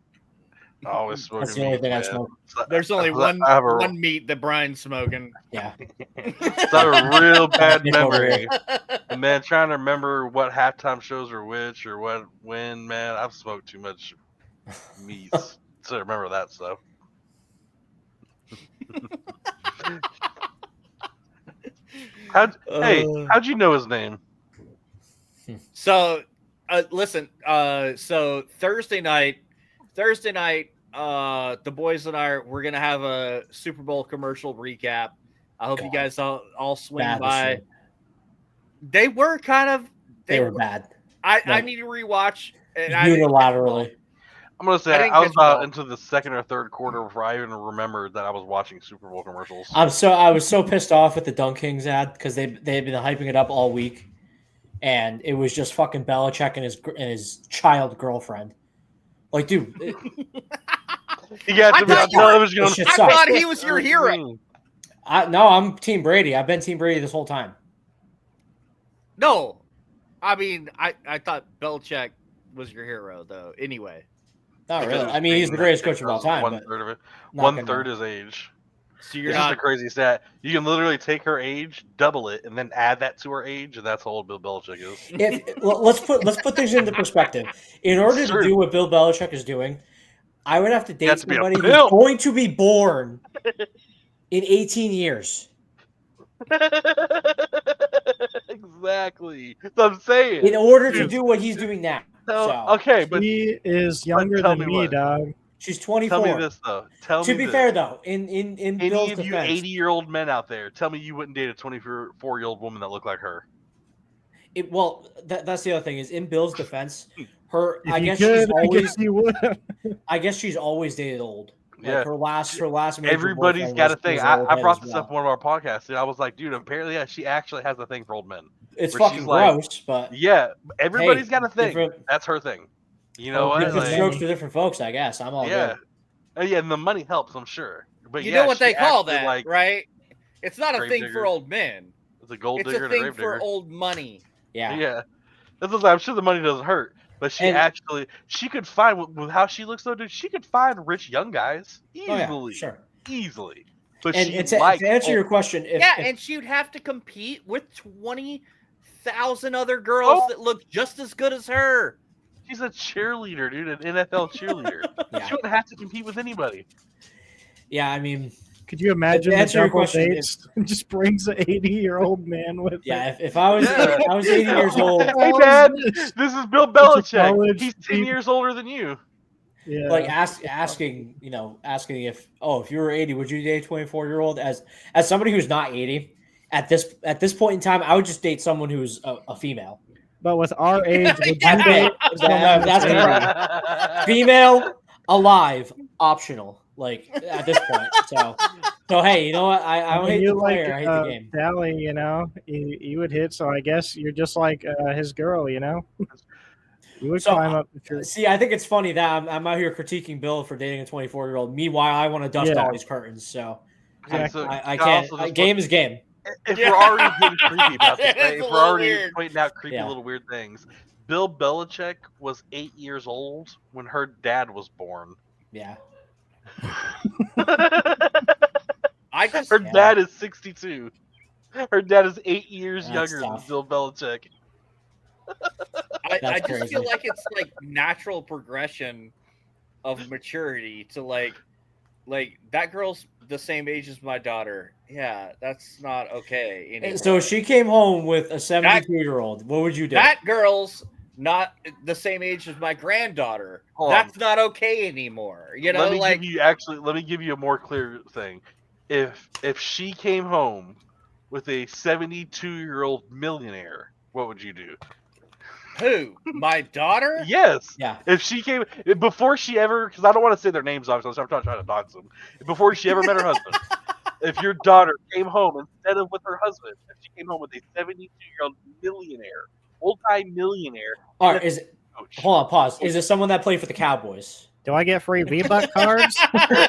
Always smoking that's the only meat, thing I man. smoke. there's only one I have one meat that Brian's smoking. Yeah, so I have a real bad Nick over memory. And man, trying to remember what halftime shows are which or when, man, I've smoked too much meats to remember that stuff. How'd you know his name? So, listen. So Thursday night, the boys and we're gonna have a Super Bowl commercial recap. I hope you guys all swing Bad by. shit. They were kind of. They were bad. I need to rewatch. And Unilaterally. I'm gonna say I was about into the second or third quarter before I even remembered that I was watching Super Bowl commercials. I was so pissed off with the Dunk Kings ad because they had been hyping it up all week, and it was just fucking Belichick and his child girlfriend. Like, dude, he got to be on television. I thought he was your hero. No, I'm Team Brady. I've been Team Brady this whole time. No, I mean I thought Belichick was your hero though. Anyway. Not really. I mean, he's the greatest coach of all time. One-third of it. One-third is age. So you're it's just a crazy stat. You can literally take her age, double it, and then add that to her age, and that's how old Bill Belichick is. Let's put things into perspective. In order to do what Bill Belichick is doing, I would have to date somebody who's going to be born in 18 years. Exactly. That's what I'm saying. In order to do what he's doing now. Okay, but he is younger than me, dog. She's 24. Tell me this though. To be fair though, in any Bill's of you defense, 80-year-old men out there, tell me you wouldn't date a 24-year-old woman that looked like her. That's the other thing is in Bill's defense, I guess she's always dated old. Like yeah, her last everybody's got a thing. I brought this up in one of our podcasts, and I was like, dude, apparently, she actually has a thing for old men. It's fucking gross, but yeah, everybody's got a thing. That's her thing. You know what? Different strokes for different folks, I guess. I'm all good. Yeah, and the money helps, I'm sure. But you know what they call that, right? It's not a thing for old men. It's a gold digger. It's a thing for old money. Yeah. Yeah. I'm sure the money doesn't hurt. But she could find, with how she looks though, dude, she could find rich young guys easily. Oh, yeah, sure. Easily. But to answer your question, and she'd have to compete with 20,000 other girls that look just as good as her. She's a cheerleader, dude, an NFL cheerleader. She wouldn't have to compete with anybody. Yeah, I mean, could you imagine the double dates? Just brings an 80-year-old man with if I was 80 years old. Hey, Dad, this is Bill Belichick. He's 10 years older than you. Yeah. Like asking if you were 80, would you date a 24-year-old? As somebody who's not 80, at this point in time, I would just date someone who's a female. But with our age, would you date that's female, alive, optional. Like at this point, so hey, you know what? I don't hate the player. I hate the game. Dally, you would hit. So I guess you're just like his girl, You would So, climb up the tree. See, I think it's funny that I'm out here critiquing Bill for dating a 24-year-old. Meanwhile, I want to dust Yeah. all these curtains. So Okay, so I can't. also just Game is game. if we're already getting creepy about this, It's right? a If we're little already weird. pointing out creepy Yeah. little weird things, Bill Belichick was 8 years old when her dad was born. Yeah. I just Her dad is 62. Her dad is 8 years That's younger than tough. Bill Belichick. I That's just feel crazy. like it's like natural progression of maturity to like that girl's the same age as my daughter. Yeah, that's not okay anymore. So she came home with a 72-year-old. What would you do? That girl's not the same age as my granddaughter. Hold That's on. not okay anymore. You know, let me like give you a more clear thing. If she came home with a 72-year-old millionaire, what would you do? who? My daughter? Yes. Yeah. If she came before she ever, because I don't want to say their names, obviously, so I'm not trying to dox them. Before she ever met her husband, if your daughter came home instead of with her husband, if she came home with a 72-year-old millionaire, multi-millionaire, All right. Is it, coach. hold on. Pause. Is it someone that played for the Cowboys? Do I get free V-Buck cards? Okay,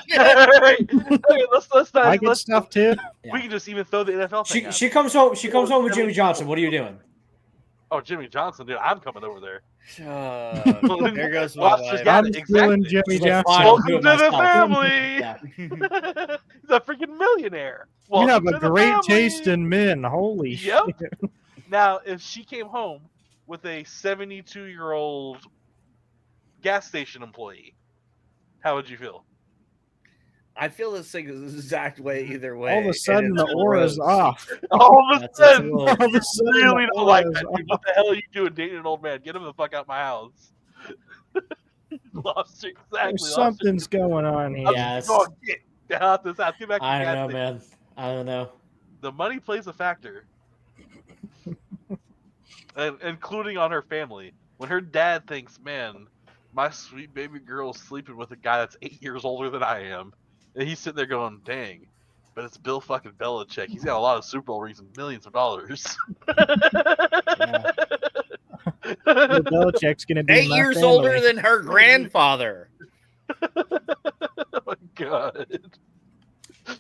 let's not. I get Let's, stuff too. We can just even throw the NFL thing out. She comes home. She comes home with Jimmy Johnson. What are you doing? Oh, Jimmy Johnson, dude, I'm coming over there. There goes my Watch wife. this guy. I'm stealing Exactly. Jimmy She's like, Johnson. fine, I'll do Welcome it to the myself. family. Yeah. He's a freaking millionaire. You Welcome have a to the great family. taste in men. Holy Yep. shit. Now, if she came home with a 72-year-old gas station employee, how would you feel? I feel the same exact way either way. All of a sudden, and the it's aura's gross. off. All of a That's sudden, a All of a sudden, really the don't like aura's that, dude. off. What the hell are you doing dating an old man? Get him the fuck out my house. Lost her, exactly. There's something's going on here. Yeah. Oh, get out this house. Get back to the I gas don't know, station. man. I don't know. The money plays a factor, and including on her family. When her dad thinks, "Man, my sweet baby girl's sleeping with a guy that's 8 years older than I am," and he's sitting there going, "Dang." But it's Bill fucking Belichick. He's got a lot of Super Bowl rings and millions of dollars. Yeah. Bill Belichick's gonna be 8 my years family. older than her grandfather. Oh my god. Yeah,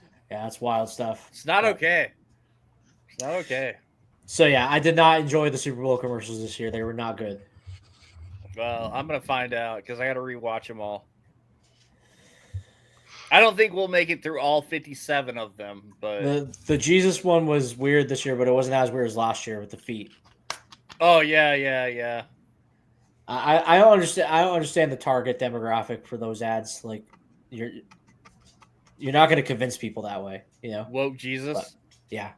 that's wild stuff. It's not okay. It's not okay. So yeah, I did not enjoy the Super Bowl commercials this year. They were not good. Well, I'm gonna find out because I got to rewatch them all. I don't think we'll make it through all 57 of them, but The Jesus one was weird this year, but it wasn't as weird as last year with the feet. oh yeah. I don't understand. I don't understand the target demographic for those ads. Like you're not going to convince people that way, you know? Woke Jesus. But, yeah.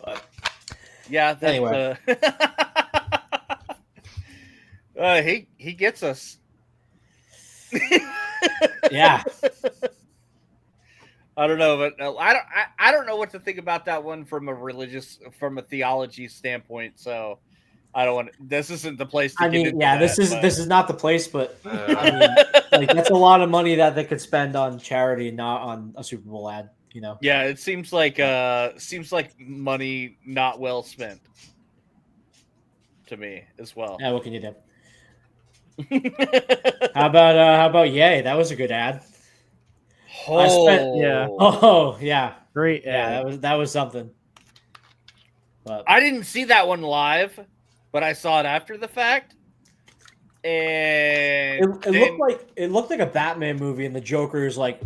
But Yeah. That's, Anyway. he gets us. yeah, I don't know, but I don't know what to think about that one from a theology standpoint. So I don't want. This isn't the place to I get mean, into yeah, that, this is not the place, but I mean, like that's a lot of money that they could spend on charity, not on a Super Bowl ad. You know? Yeah, it seems like money not well spent to me as well. Yeah, what can you do? How about Yay? That was a good ad. I spent- yeah. Oh yeah, Great. yeah, ad. that was something. But I didn't see that one live, but I saw it after the fact. And it looked like a Batman movie, and the Joker is like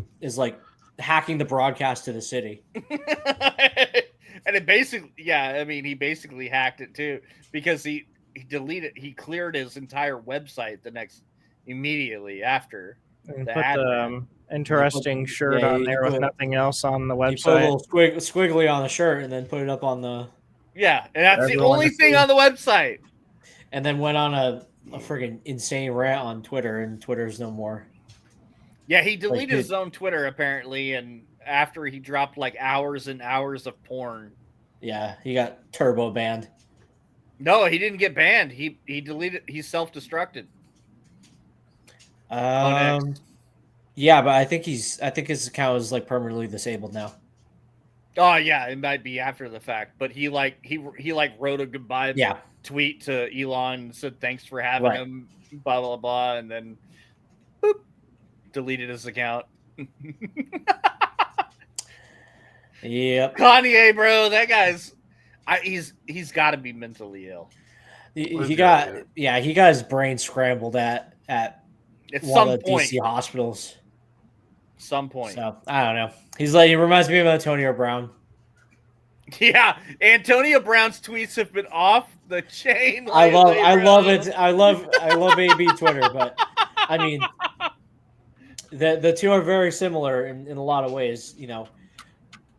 hacking the broadcast to the city. and it basically, yeah, I mean, he basically hacked it too because he cleared his entire website immediately after. And the put ad the ran. interesting shirt yeah, on you there with put- nothing else on the You put a website. little squiggly on the shirt, and then put it up on the, Yeah, and that's the Everyone only to thing see. on the website. and then went on a friggin' insane rant on Twitter, and Twitter's no more. Yeah, he deleted dude. his own Twitter apparently, and after he dropped like hours and hours of porn. Yeah, he got turbo banned. No, he didn't get banned. He deleted. He self-destructed. On X. Yeah, but I think his account is like permanently disabled now. Oh yeah, it might be after the fact, but he wrote a goodbye Yeah. tweet to Elon and said thanks for having Right. him, blah blah blah, and then boop, deleted his account. Yep. Kanye, bro, that guy's he's got to be mentally ill He got his brain scrambled at at one some of the point. DC hospitals. Some point. So I don't know. He reminds me of Antonio Brown. Yeah, Antonio Brown's tweets have been off the chain. I love lately, it. bro. I love AB Twitter, but I mean, the two are very similar in a lot of ways. You know,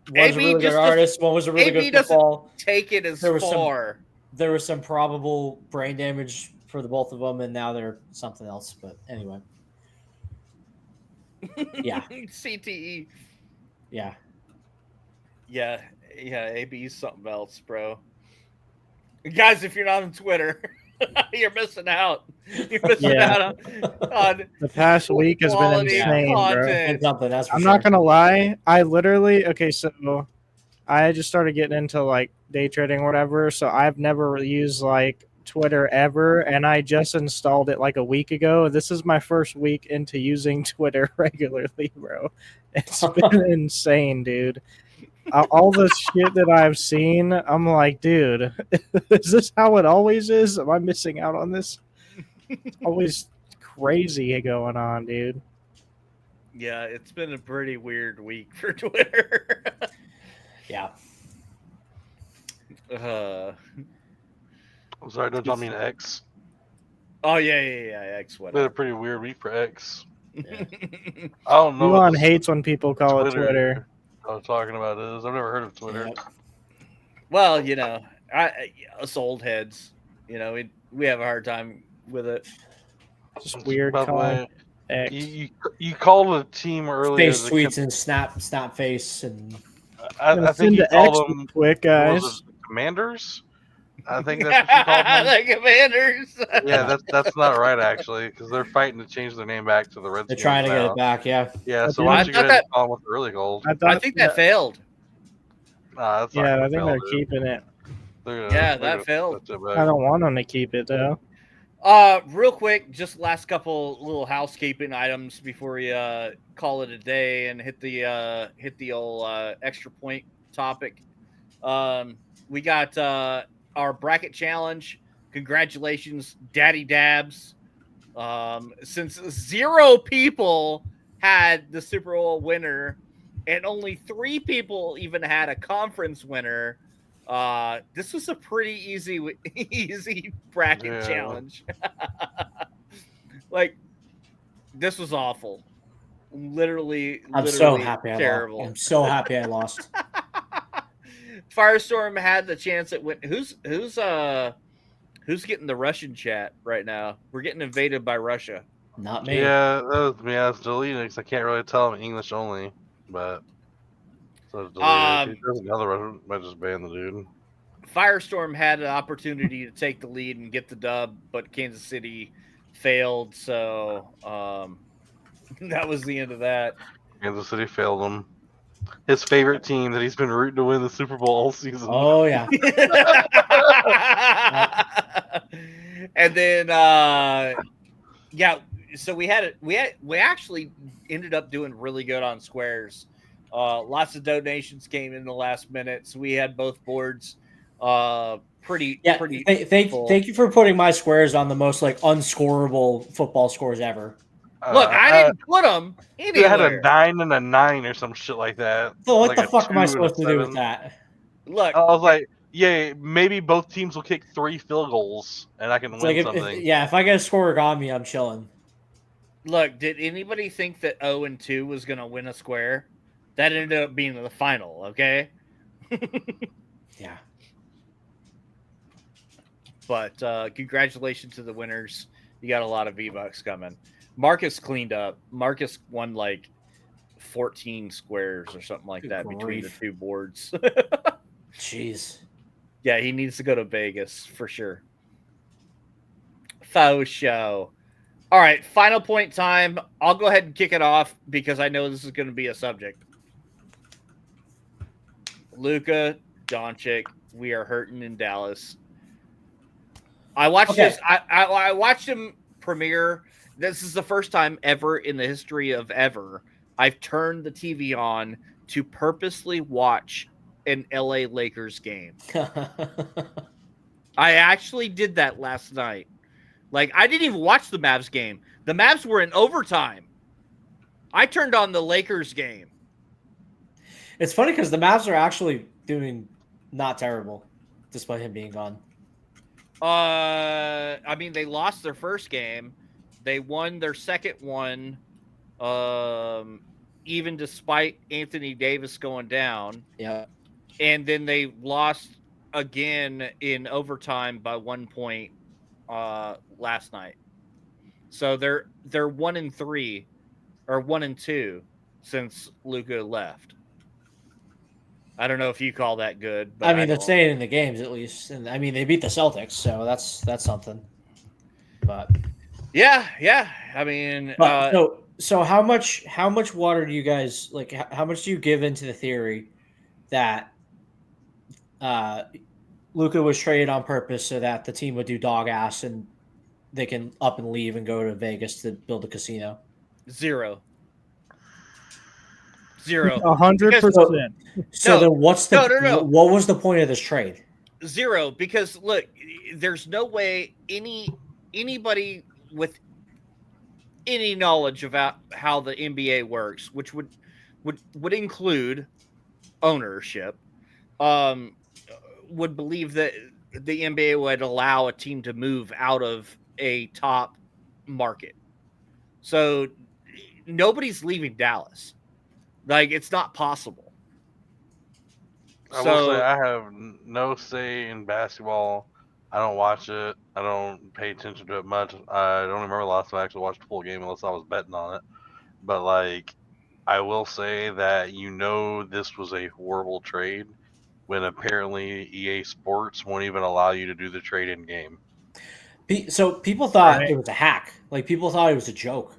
one's a really good artist, one was a really good football. Take it as far. There was some probable brain damage for the both of them, and now they're something else. But anyway, yeah, CTE. Yeah. AB's something else, bro. Guys, if you're not on Twitter, you're missing out. You're missing out on the past week has been insane, content. bro. I'm not gonna lie. I literally so I just started getting into like day trading or whatever. So I've never used like Twitter ever, and I just installed it like a week ago. This is my first week into using Twitter regularly, bro. It's been insane, dude. All the shit that I've seen, I'm like, dude, is this how it always is? Am I missing out on this? It's always crazy going on, dude. Yeah, it's been a pretty weird week for Twitter. Yeah. I'm sorry, don't tell me an X. Oh yeah, X. It's been a pretty weird week for X. Yeah. I don't know. Elon hates when people call it Twitter. I was talking about is I've never heard of Twitter. Yep. Well, you know, us old heads, you know, we have a hard time with it. Just weird calling X. You called a team earlier. Face tweets and snap face and. I think you called them quick guys. Commanders. I think that's what you called them. The Commanders. Yeah, that's not right actually, because they're fighting to change their name back to the Redskins. They're trying to get it back, yeah. Yeah, so why don't you go ahead and call them what they're really called? I think that failed. Nah, that's I think they're keeping it. That failed. I don't want them to keep it though. Real quick, just last couple little housekeeping items before we call it a day and hit the old extra point topic. We got our bracket challenge. Congratulations, Daddy Dabs. Since 0 people had the Super Bowl winner and only 3 people even had a conference winner, this was a pretty easy bracket challenge. Like, this was awful. Literally so happy terrible. I'm so happy I lost. Firestorm had the chance at win. Who's getting the Russian chat right now? We're getting invaded by Russia. Not me. Yeah, that was me. I was deleting it because I can't really tell them English only. But so there's another Russian. Might just ban the dude. Firestorm had an opportunity to take the lead and get the dub, but Kansas City failed. So that was the end of that. Kansas City failed him. His favorite team that he's been rooting to win the Super Bowl all season. Oh yeah. And then so we actually ended up doing really good on squares. Lots of donations came in the last minute, so we had both boards pretty. Thank you for putting my squares on the most like unscorable football scores ever. Look, I didn't put them anywhere. It had a 9 and a 9 or some shit like that. So what the fuck am I supposed to do with that? Look, I was like, yeah, maybe both teams will kick 3 field goals and I can win something. If I get a scoregami, I'm chilling. Look, did anybody think that 0-2 was going to win a square? That ended up being the final, okay? Yeah. But congratulations to the winners. You got a lot of V-Bucks coming. Marcus cleaned up. Marcus won like 14 squares or something like that between the 2 boards. Jeez. Yeah, he needs to go to Vegas for sure. Faux show. All right, final point time. I'll go ahead and kick it off because I know this is going to be a subject. Luka Doncic, we are hurting in Dallas. I watched Okay. this. I watched him premiere. This is the first time ever in the history of ever I've turned the TV on to purposely watch an LA Lakers game. I actually did that last night. Like, I didn't even watch the Mavs game. The Mavs were in overtime. I turned on the Lakers game. It's funny because the Mavs are actually doing not terrible, despite him being gone. I mean, they lost their first game. They won their second one, even despite Anthony Davis going down. Yeah. And then they lost again in overtime by 1 point last night. So they're 1-3 or 1-2 since Luka left. I don't know if you call that good, but I mean, they're staying in the games at least, and I mean they beat the Celtics, so that's something. But yeah. I mean, so how much water do you guys like? How much do you give into the theory that Luka was traded on purpose so that the team would do dog ass and they can up and leave and go to Vegas to build a casino? 0. 100%. So then what's the no. What was the point of this trade? 0, because look, there's no way anybody with any knowledge about how the NBA works, which would include ownership, would believe that the NBA would allow a team to move out of a top market. So nobody's leaving Dallas. Like, it's not possible. I will say I have no say in basketball. I don't watch it. I don't pay attention to it much. I don't remember the last time I actually watched a full game unless I was betting on it. But, like, I will say that this was a horrible trade when apparently EA Sports won't even allow you to do the trade in game. So people thought it was a hack. Like, people thought it was a joke.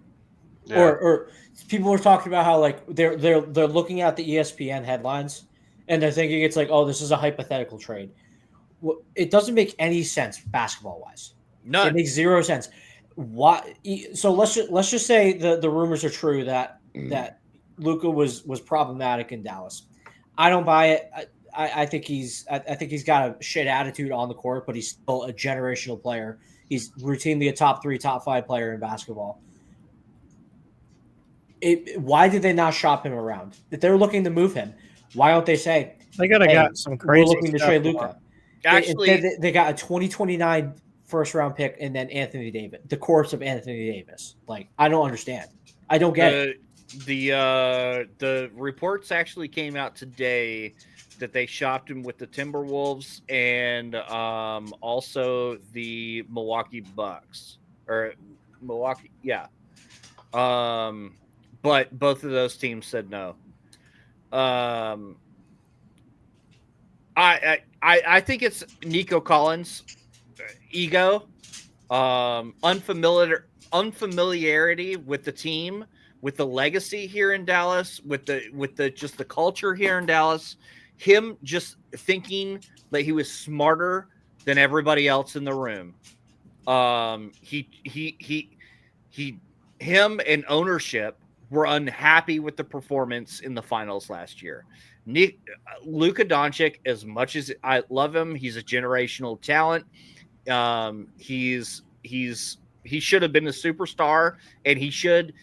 Yeah. Or people were talking about how, like, they're looking at the ESPN headlines and they're thinking it's like, oh, this is a hypothetical trade. Well, it doesn't make any sense basketball wise. None. It makes 0 sense. Why? So let's just say the rumors are true that Luka was problematic in Dallas. I don't buy it. I think he's got a shit attitude on the court, but he's still a generational player. He's routinely a top 3, top 5 player in basketball. Why did they not shop him around? If they're looking to move him, why don't they say they got some crazy? We're looking to trade Luka. Actually, they got a 2029 first round pick and then Anthony Davis, the corpse of Anthony Davis. Like, I don't understand. I don't get it. The reports actually came out today that they shopped him with the Timberwolves and also the Milwaukee Bucks or Milwaukee, yeah. But both of those teams said no. I think it's Nico Collins' ego, unfamiliarity with the team, with the legacy here in Dallas, with the just the culture here in Dallas. Him just thinking that he was smarter than everybody else in the room. Him and ownership were unhappy with the performance in the finals last year. Luka Doncic, as much as I love him, he's a generational talent. He should have been a superstar, and he should,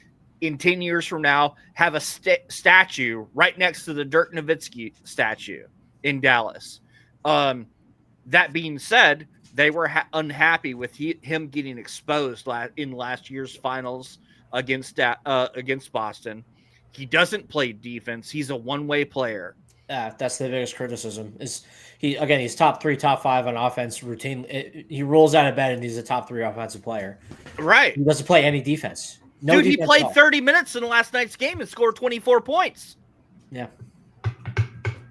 in 10 years from now, have a statue right next to the Dirk Nowitzki statue in Dallas. That being said, they were unhappy with him getting exposed in last year's finals against Boston. He doesn't play defense. He's a one-way player. That's the biggest criticism. He's top 3, top 5 on offense. Routine. He rolls out of bed and he's a top 3 offensive player. Right. He doesn't play any defense. Dude, he played 30 minutes in last night's game and scored 24 points. Yeah.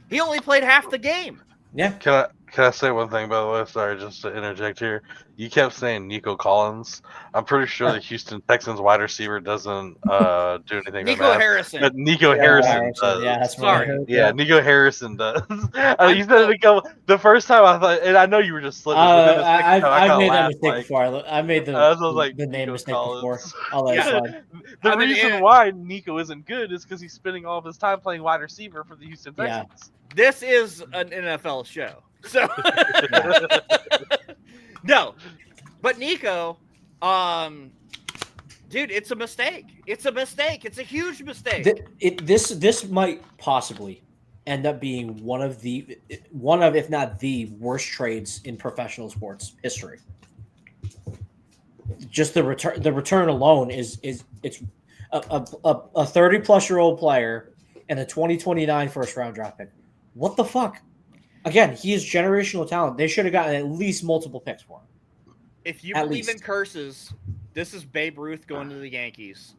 He only played half the game. Yeah. Can I say one thing, by the way? Sorry, just to interject here. You kept saying Nico Collins. I'm pretty sure the Houston Texans wide receiver doesn't do anything. Nico Harrison. But Nico Harrison does. Yeah, that's Sorry. Yeah, Nico Harrison does. I'm You said it a couple. The first time I thought, and I know you were just slipping. But then the second time I've I made that laughed, mistake like, before. I made the I was like, the name Nico mistake Collins. before. I'll let it slide. The I mean, reason why Nico isn't good is because he's spending all of his time playing wide receiver for the Houston Yeah. Texans. This is an NFL show. So no. But Nico, dude, it's a mistake. It's a mistake. It's a huge mistake. This might possibly end up being one of if not the worst trades in professional sports history. Just the return alone is it's a 30-plus-year-old player and a 2029 first-round draft pick. What the fuck? Again, he is generational talent. They should have gotten at least multiple picks for him. If you believe in curses, this is Babe Ruth going to the Yankees.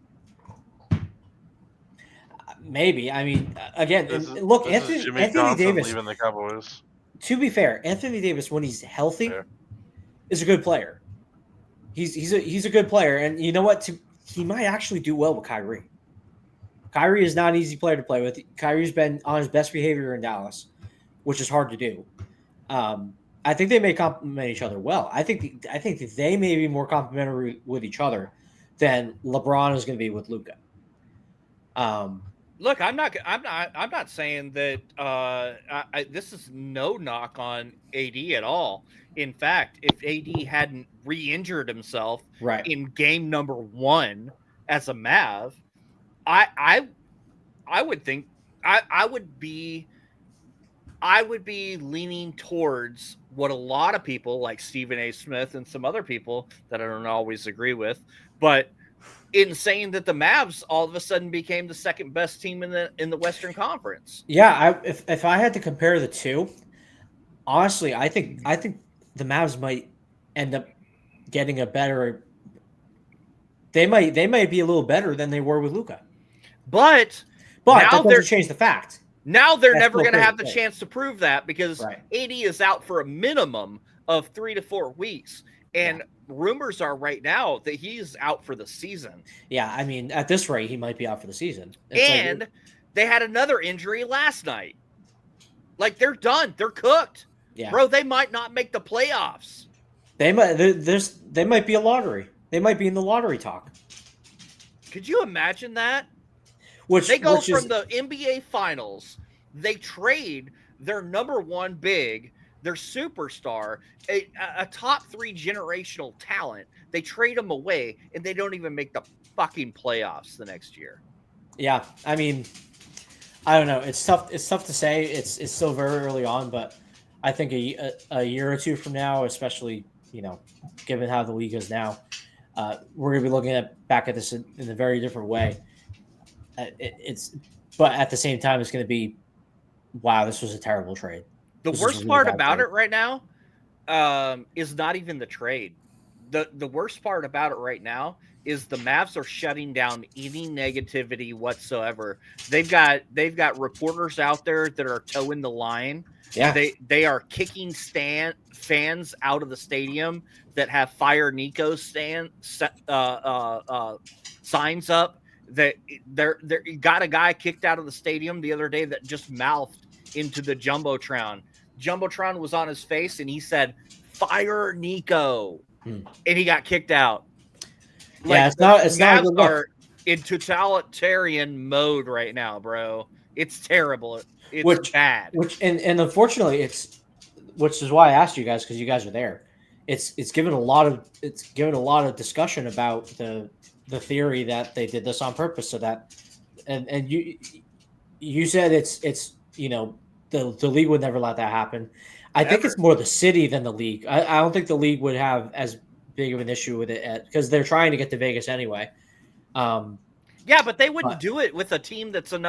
Maybe. I mean, again, look, Anthony Davis. Leaving the Cowboys. To be fair, Anthony Davis, when he's healthy, is a good player. He's a good player, and you know what? He might actually do well with Kyrie. Kyrie is not an easy player to play with. Kyrie's been on his best behavior in Dallas, which is hard to do. I think they may complement each other well. I think that they may be more complementary with each other than LeBron is going to be with Luka. Look, I'm not saying that this is no knock on AD at all. In fact, if AD hadn't re-injured himself in game number 1 as a Mav, I would think I would be leaning towards what a lot of people like Stephen A. Smith and some other people that I don't always agree with, but in saying that the Mavs all of a sudden became the second best team in the Western Conference. Yeah, if I had to compare the two, honestly, I think the Mavs might end up getting a better. They might be a little better than they were with Luka, but that doesn't change the fact. Now they're never going to have the chance to prove that because AD is out for a minimum of 3 to 4 weeks. And rumors are right now that he's out for the season. Yeah, I mean, at this rate, he might be out for the season. And they had another injury last night. Like, they're done. They're cooked. Yeah. Bro, they might not make the playoffs. They might be a lottery. They might be in the lottery talk. Could you imagine that? They go from the NBA Finals. They trade their number 1 big, their superstar, a top 3 generational talent. They trade them away, and they don't even make the fucking playoffs the next year. Yeah, I mean, I don't know. It's tough. It's tough to say. It's still very early on, but I think a year or two from now, especially given how the league is now, we're gonna be looking back at this in a very different way. But at the same time, it's going to be, wow, this was a terrible trade. The worst part about it right now is not even the trade. The worst part about it right now is the Mavs are shutting down any negativity whatsoever. They've got reporters out there that are towing the line. Yeah, they are kicking fans out of the stadium that have Fire Nico signs up. That there got a guy kicked out of the stadium the other day that just mouthed into the Jumbotron. Jumbotron was on his face and he said, "Fire Nico," and he got kicked out. Yeah, it's not a good look. In totalitarian mode right now, bro. It's terrible. It's bad. And unfortunately, which is why I asked you guys, because you guys are there. It's given a lot of discussion about the theory that they did this on purpose, so that and you said it's the league would never let that happen. I think it's more the city than the league. I don't think the league would have as big of an issue with it because they're trying to get to Vegas anyway. Yeah, but they wouldn't do it with a team that's a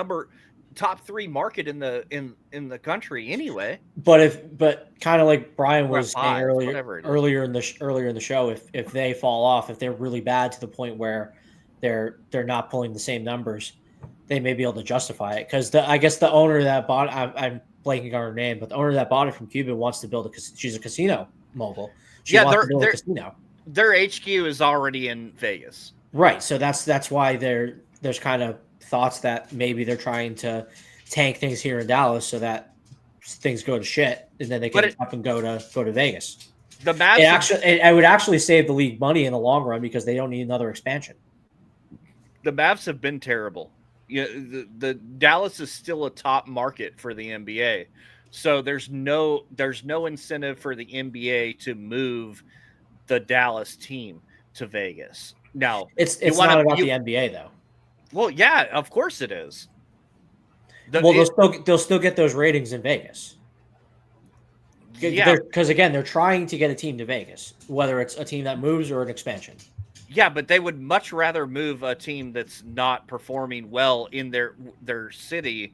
top 3 market in the country anyway. But kind of like Brian was saying earlier in the show, if they fall off, if they're really bad to the point where they're not pulling the same numbers, they may be able to justify it because I guess the owner that bought I'm blanking on her name, but the owner that bought it from Cuba wants to build she's a casino mogul. She wants to build a casino. Their HQ is already in Vegas. Right. So that's why there's kind of thoughts that maybe they're trying to tank things here in Dallas so that things go to shit and then they can up and go to Vegas. The Mavs it would actually save the league money in the long run because they don't need another expansion. The Mavs have been terrible. The Dallas is still a top market for the NBA. So there's no incentive for the NBA to move the Dallas team to Vegas. Now, it's not about the NBA though. Well, yeah, of course it is. They'll still get those ratings in Vegas. Yeah, because again, they're trying to get a team to Vegas, whether it's a team that moves or an expansion. Yeah, but they would much rather move a team that's not performing well in their city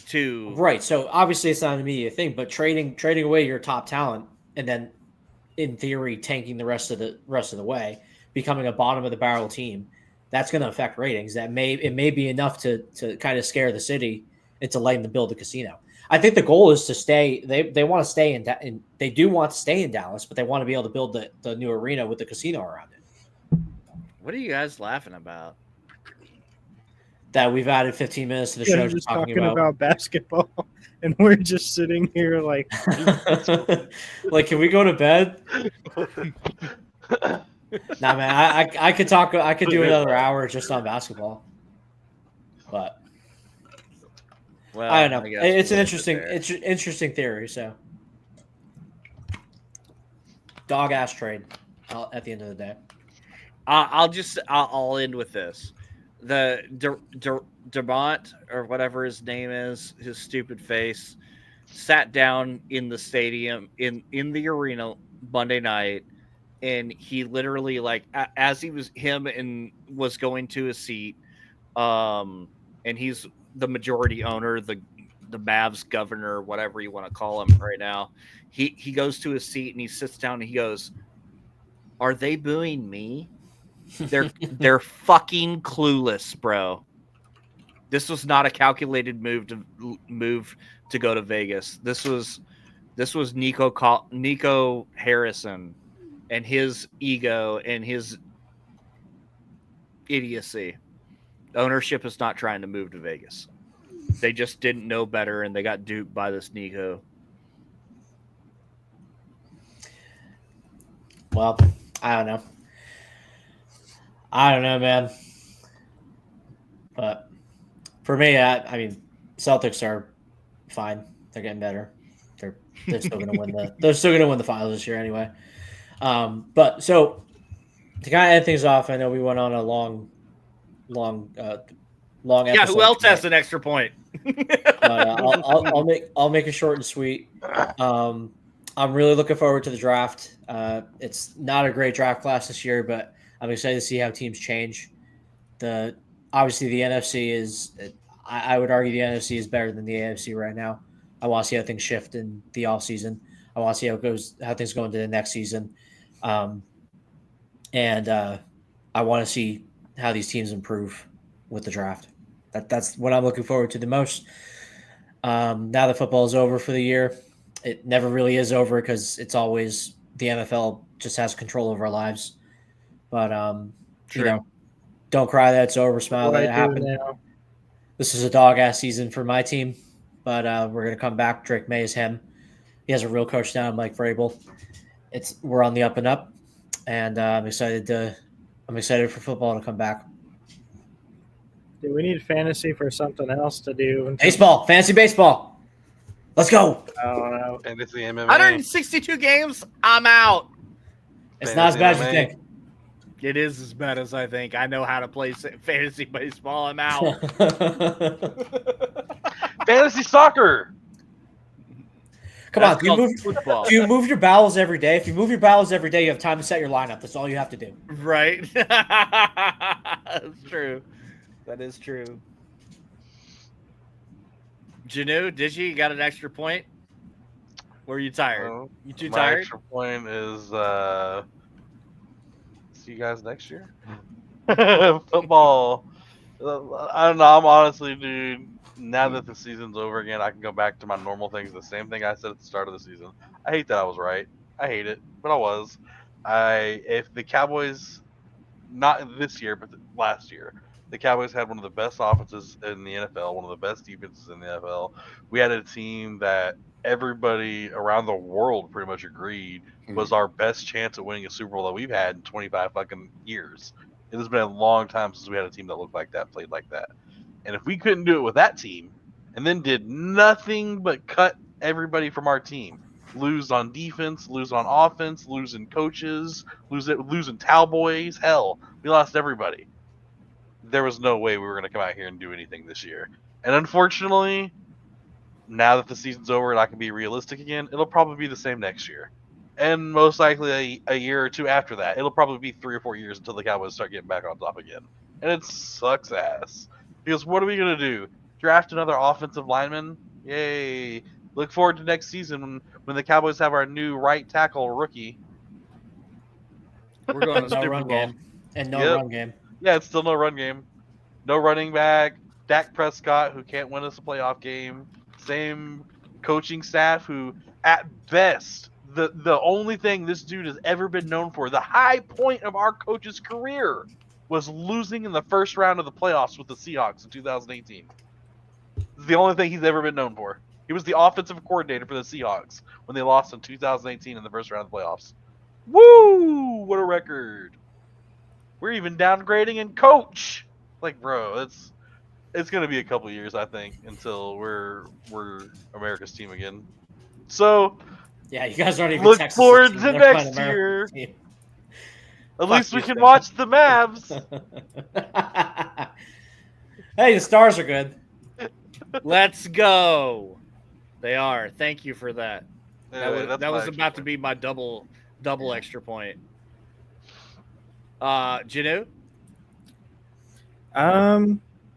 to right. So obviously, it's not an immediate thing, but trading away your top talent and then, in theory, tanking the rest of the way, becoming a bottom of the barrel team, that's going to affect ratings. It may be enough to kind of scare the city into letting them build a casino. I think the goal is to stay. They want to stay in. They do want to stay in Dallas, but they want to be able to build the new arena with the casino around it. What are you guys laughing about? That we've added 15 minutes to the show just talking about basketball, and we're just sitting here like, like, can we go to bed? Nah, man, I could talk. I could do another hour just on basketball, but. Well, I don't know. It's an interesting theory. So, dog ass trade. At the end of the day, I'll end with this: the Demont or whatever his name is, his stupid face, sat down in the stadium in the arena Monday night, and he literally as he was going to his seat, and he's the majority owner, the Mavs governor, whatever you want to call him right now. He goes to his seat and he sits down and he goes, "Are they booing me? They're fucking clueless, bro. This was not a calculated move to go to Vegas. This was Nico Harrison and his ego and his idiocy. Ownership is not trying to move to Vegas. They just didn't know better, and they got duped by this Nico." Well, I don't know, man. But for me, I mean, Celtics are fine. They're getting better. They're still going to win the finals this year anyway. But so to kind of end things off, I know we went on a long episode. Yeah, who else has an extra point? I'll make it short and sweet. I'm really looking forward to the draft. It's not a great draft class this year, but I'm excited to see how teams change. Obviously the NFC is. I would argue the NFC is better than the AFC right now. I want to see how things shift in the off season. I want to see how things go into the next season, and I want to see how these teams improve with the draft. That's what I'm looking forward to the most. Now that football is over for the year, it never really is over because it's always the NFL just has control over our lives. But don't cry that it's over. Smile that it happened. Now. This is a dog ass season for my team, but we're gonna come back. Drake May is him. He has a real coach now, Mike Vrabel. We're on the up and up, and I'm excited for football to come back. Do we need fantasy for something else to do? Fantasy baseball. Let's go. I don't know. Fantasy MMA. 162 games. I'm out. It's not as bad as you think. It is as bad as I think. I know how to play fantasy baseball. I'm out. Fantasy soccer. Come on, do you move your bowels every day? If you move your bowels every day, you have time to set your lineup. That's all you have to do. Right. That's true. That is true. Janu, did you got an extra point? Were you tired? You too tired? My extra point is see you guys next year. Football I don't know. I'm honestly, dude. Now that the season's over again, I can go back to my normal things. The same thing I said at the start of the season. I hate that I was right. I hate it, but I was. If the Cowboys, not this year, but last year, the Cowboys had one of the best offenses in the NFL, one of the best defenses in the NFL. We had a team that everybody around the world pretty much agreed was our best chance at winning a Super Bowl that we've had in 25 fucking years. It has been a long time since we had a team that looked like that, played like that. And if we couldn't do it with that team, and then did nothing but cut everybody from our team, lose on defense, lose on offense, losing coaches, losing Cowboys, hell, we lost everybody. There was no way we were going to come out here and do anything this year. And unfortunately, now that the season's over and I can be realistic again, it'll probably be the same next year. And most likely a year or two after that. It'll probably be 3 or 4 years until the Cowboys start getting back on top again. And it sucks ass. Because what are we going to do? Draft another offensive lineman? Yay. Look forward to next season when the Cowboys have our new right tackle rookie. We're going to No Super run Bowl. game. And no Yep. run game. Yeah, it's still no run game. No running back. Dak Prescott, who can't win us a playoff game. Same coaching staff who, at best, the only thing this dude has ever been known for, the high point of our coach's career, was losing in the first round of the playoffs with the Seahawks in 2018. This is the only thing he's ever been known for. He was the offensive coordinator for the Seahawks when they lost in 2018 in the first round of the playoffs. Woo! What a record. We're even downgrading in coach. Like, bro, it's gonna be a couple years, I think, until we're America's team again. So Yeah, you guys aren't even look Texas forward team. to They're next playing America's year. team. At Fuck least we you, can Spencer. watch the Mavs. Hey, the Stars are good. Let's go. They are. Thank you for that. Anyway, that's That my was extra about to point. be my double extra point. Janu?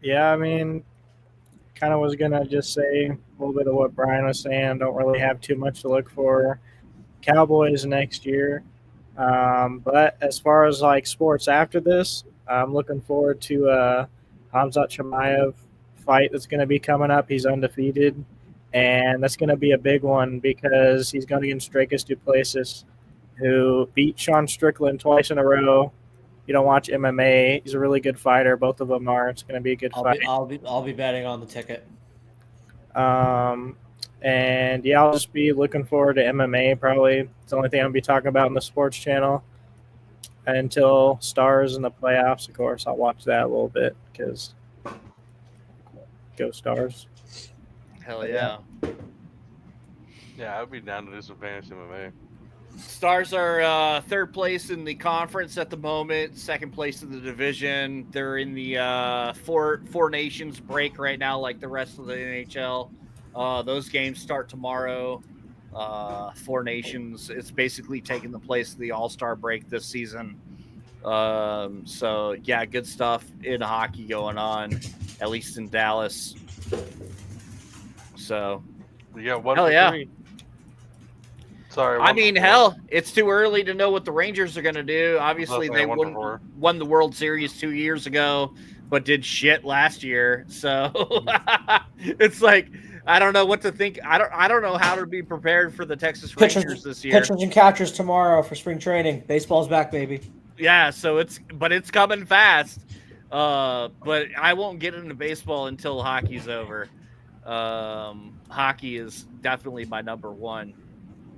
Yeah, I mean, kind of was gonna just say a little bit of what Brian was saying. Don't really have too much to look for Cowboys next year. But as far as like sports after this, I'm looking forward to Hamzat Chimaev fight that's going to be coming up. He's undefeated, and that's going to be a big one because he's going against Dracus Duplessis, who beat Sean Strickland twice in a row. You don't watch MMA. He's a really good fighter. Both of them are. It's going to be a good fight. I'll be betting on the ticket. And yeah, I'll just be looking forward to MMA probably. It's the only thing I'll be talking about on the sports channel until Stars in the playoffs. Of course, I'll watch that a little bit because go Stars. Hell yeah. Yeah, I'd be down to do some fantasy MMA. Stars are third place in the conference at the moment, second place in the division. They're in the four nations break right now, like the rest of the NHL. Those games start tomorrow. Four nations. It's basically taking the place of the All-Star break this season. So yeah, good stuff in hockey going on, at least in Dallas. So We got one hell for yeah. 3. Sorry. I mean, hell, it's too early to know what the Rangers are going to do. Obviously, they one for 4. won the World Series 2 years ago, but did shit last year. So it's like I don't know what to think. I don't know how to be prepared for the Texas Rangers this year. Pitchers and catchers tomorrow for spring training. Baseball's back, baby. Yeah, so it's coming fast. But I won't get into baseball until hockey's over. Hockey is definitely my number one.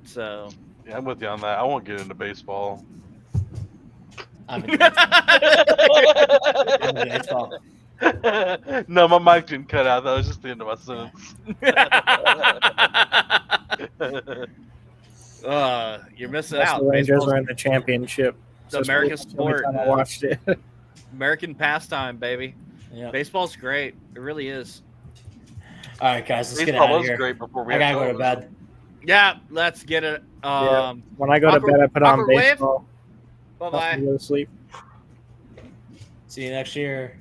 So Yeah, I'm with you on that. I won't get into baseball. I'm in baseball. No, my mic didn't cut out. That was just the end of my sentence. You're missing That's out. the Rangers Baseball's are in the championship. the American sport. I watched it. American pastime, baby. Yeah. Baseball's great. It really is. All right, guys, let's get Baseball out of was here. great before we I had gotta go to television. bed. Yeah, let's get it. When I go to bed, I put on Robert Wave? baseball. Bye-bye. Go to sleep. See you next year.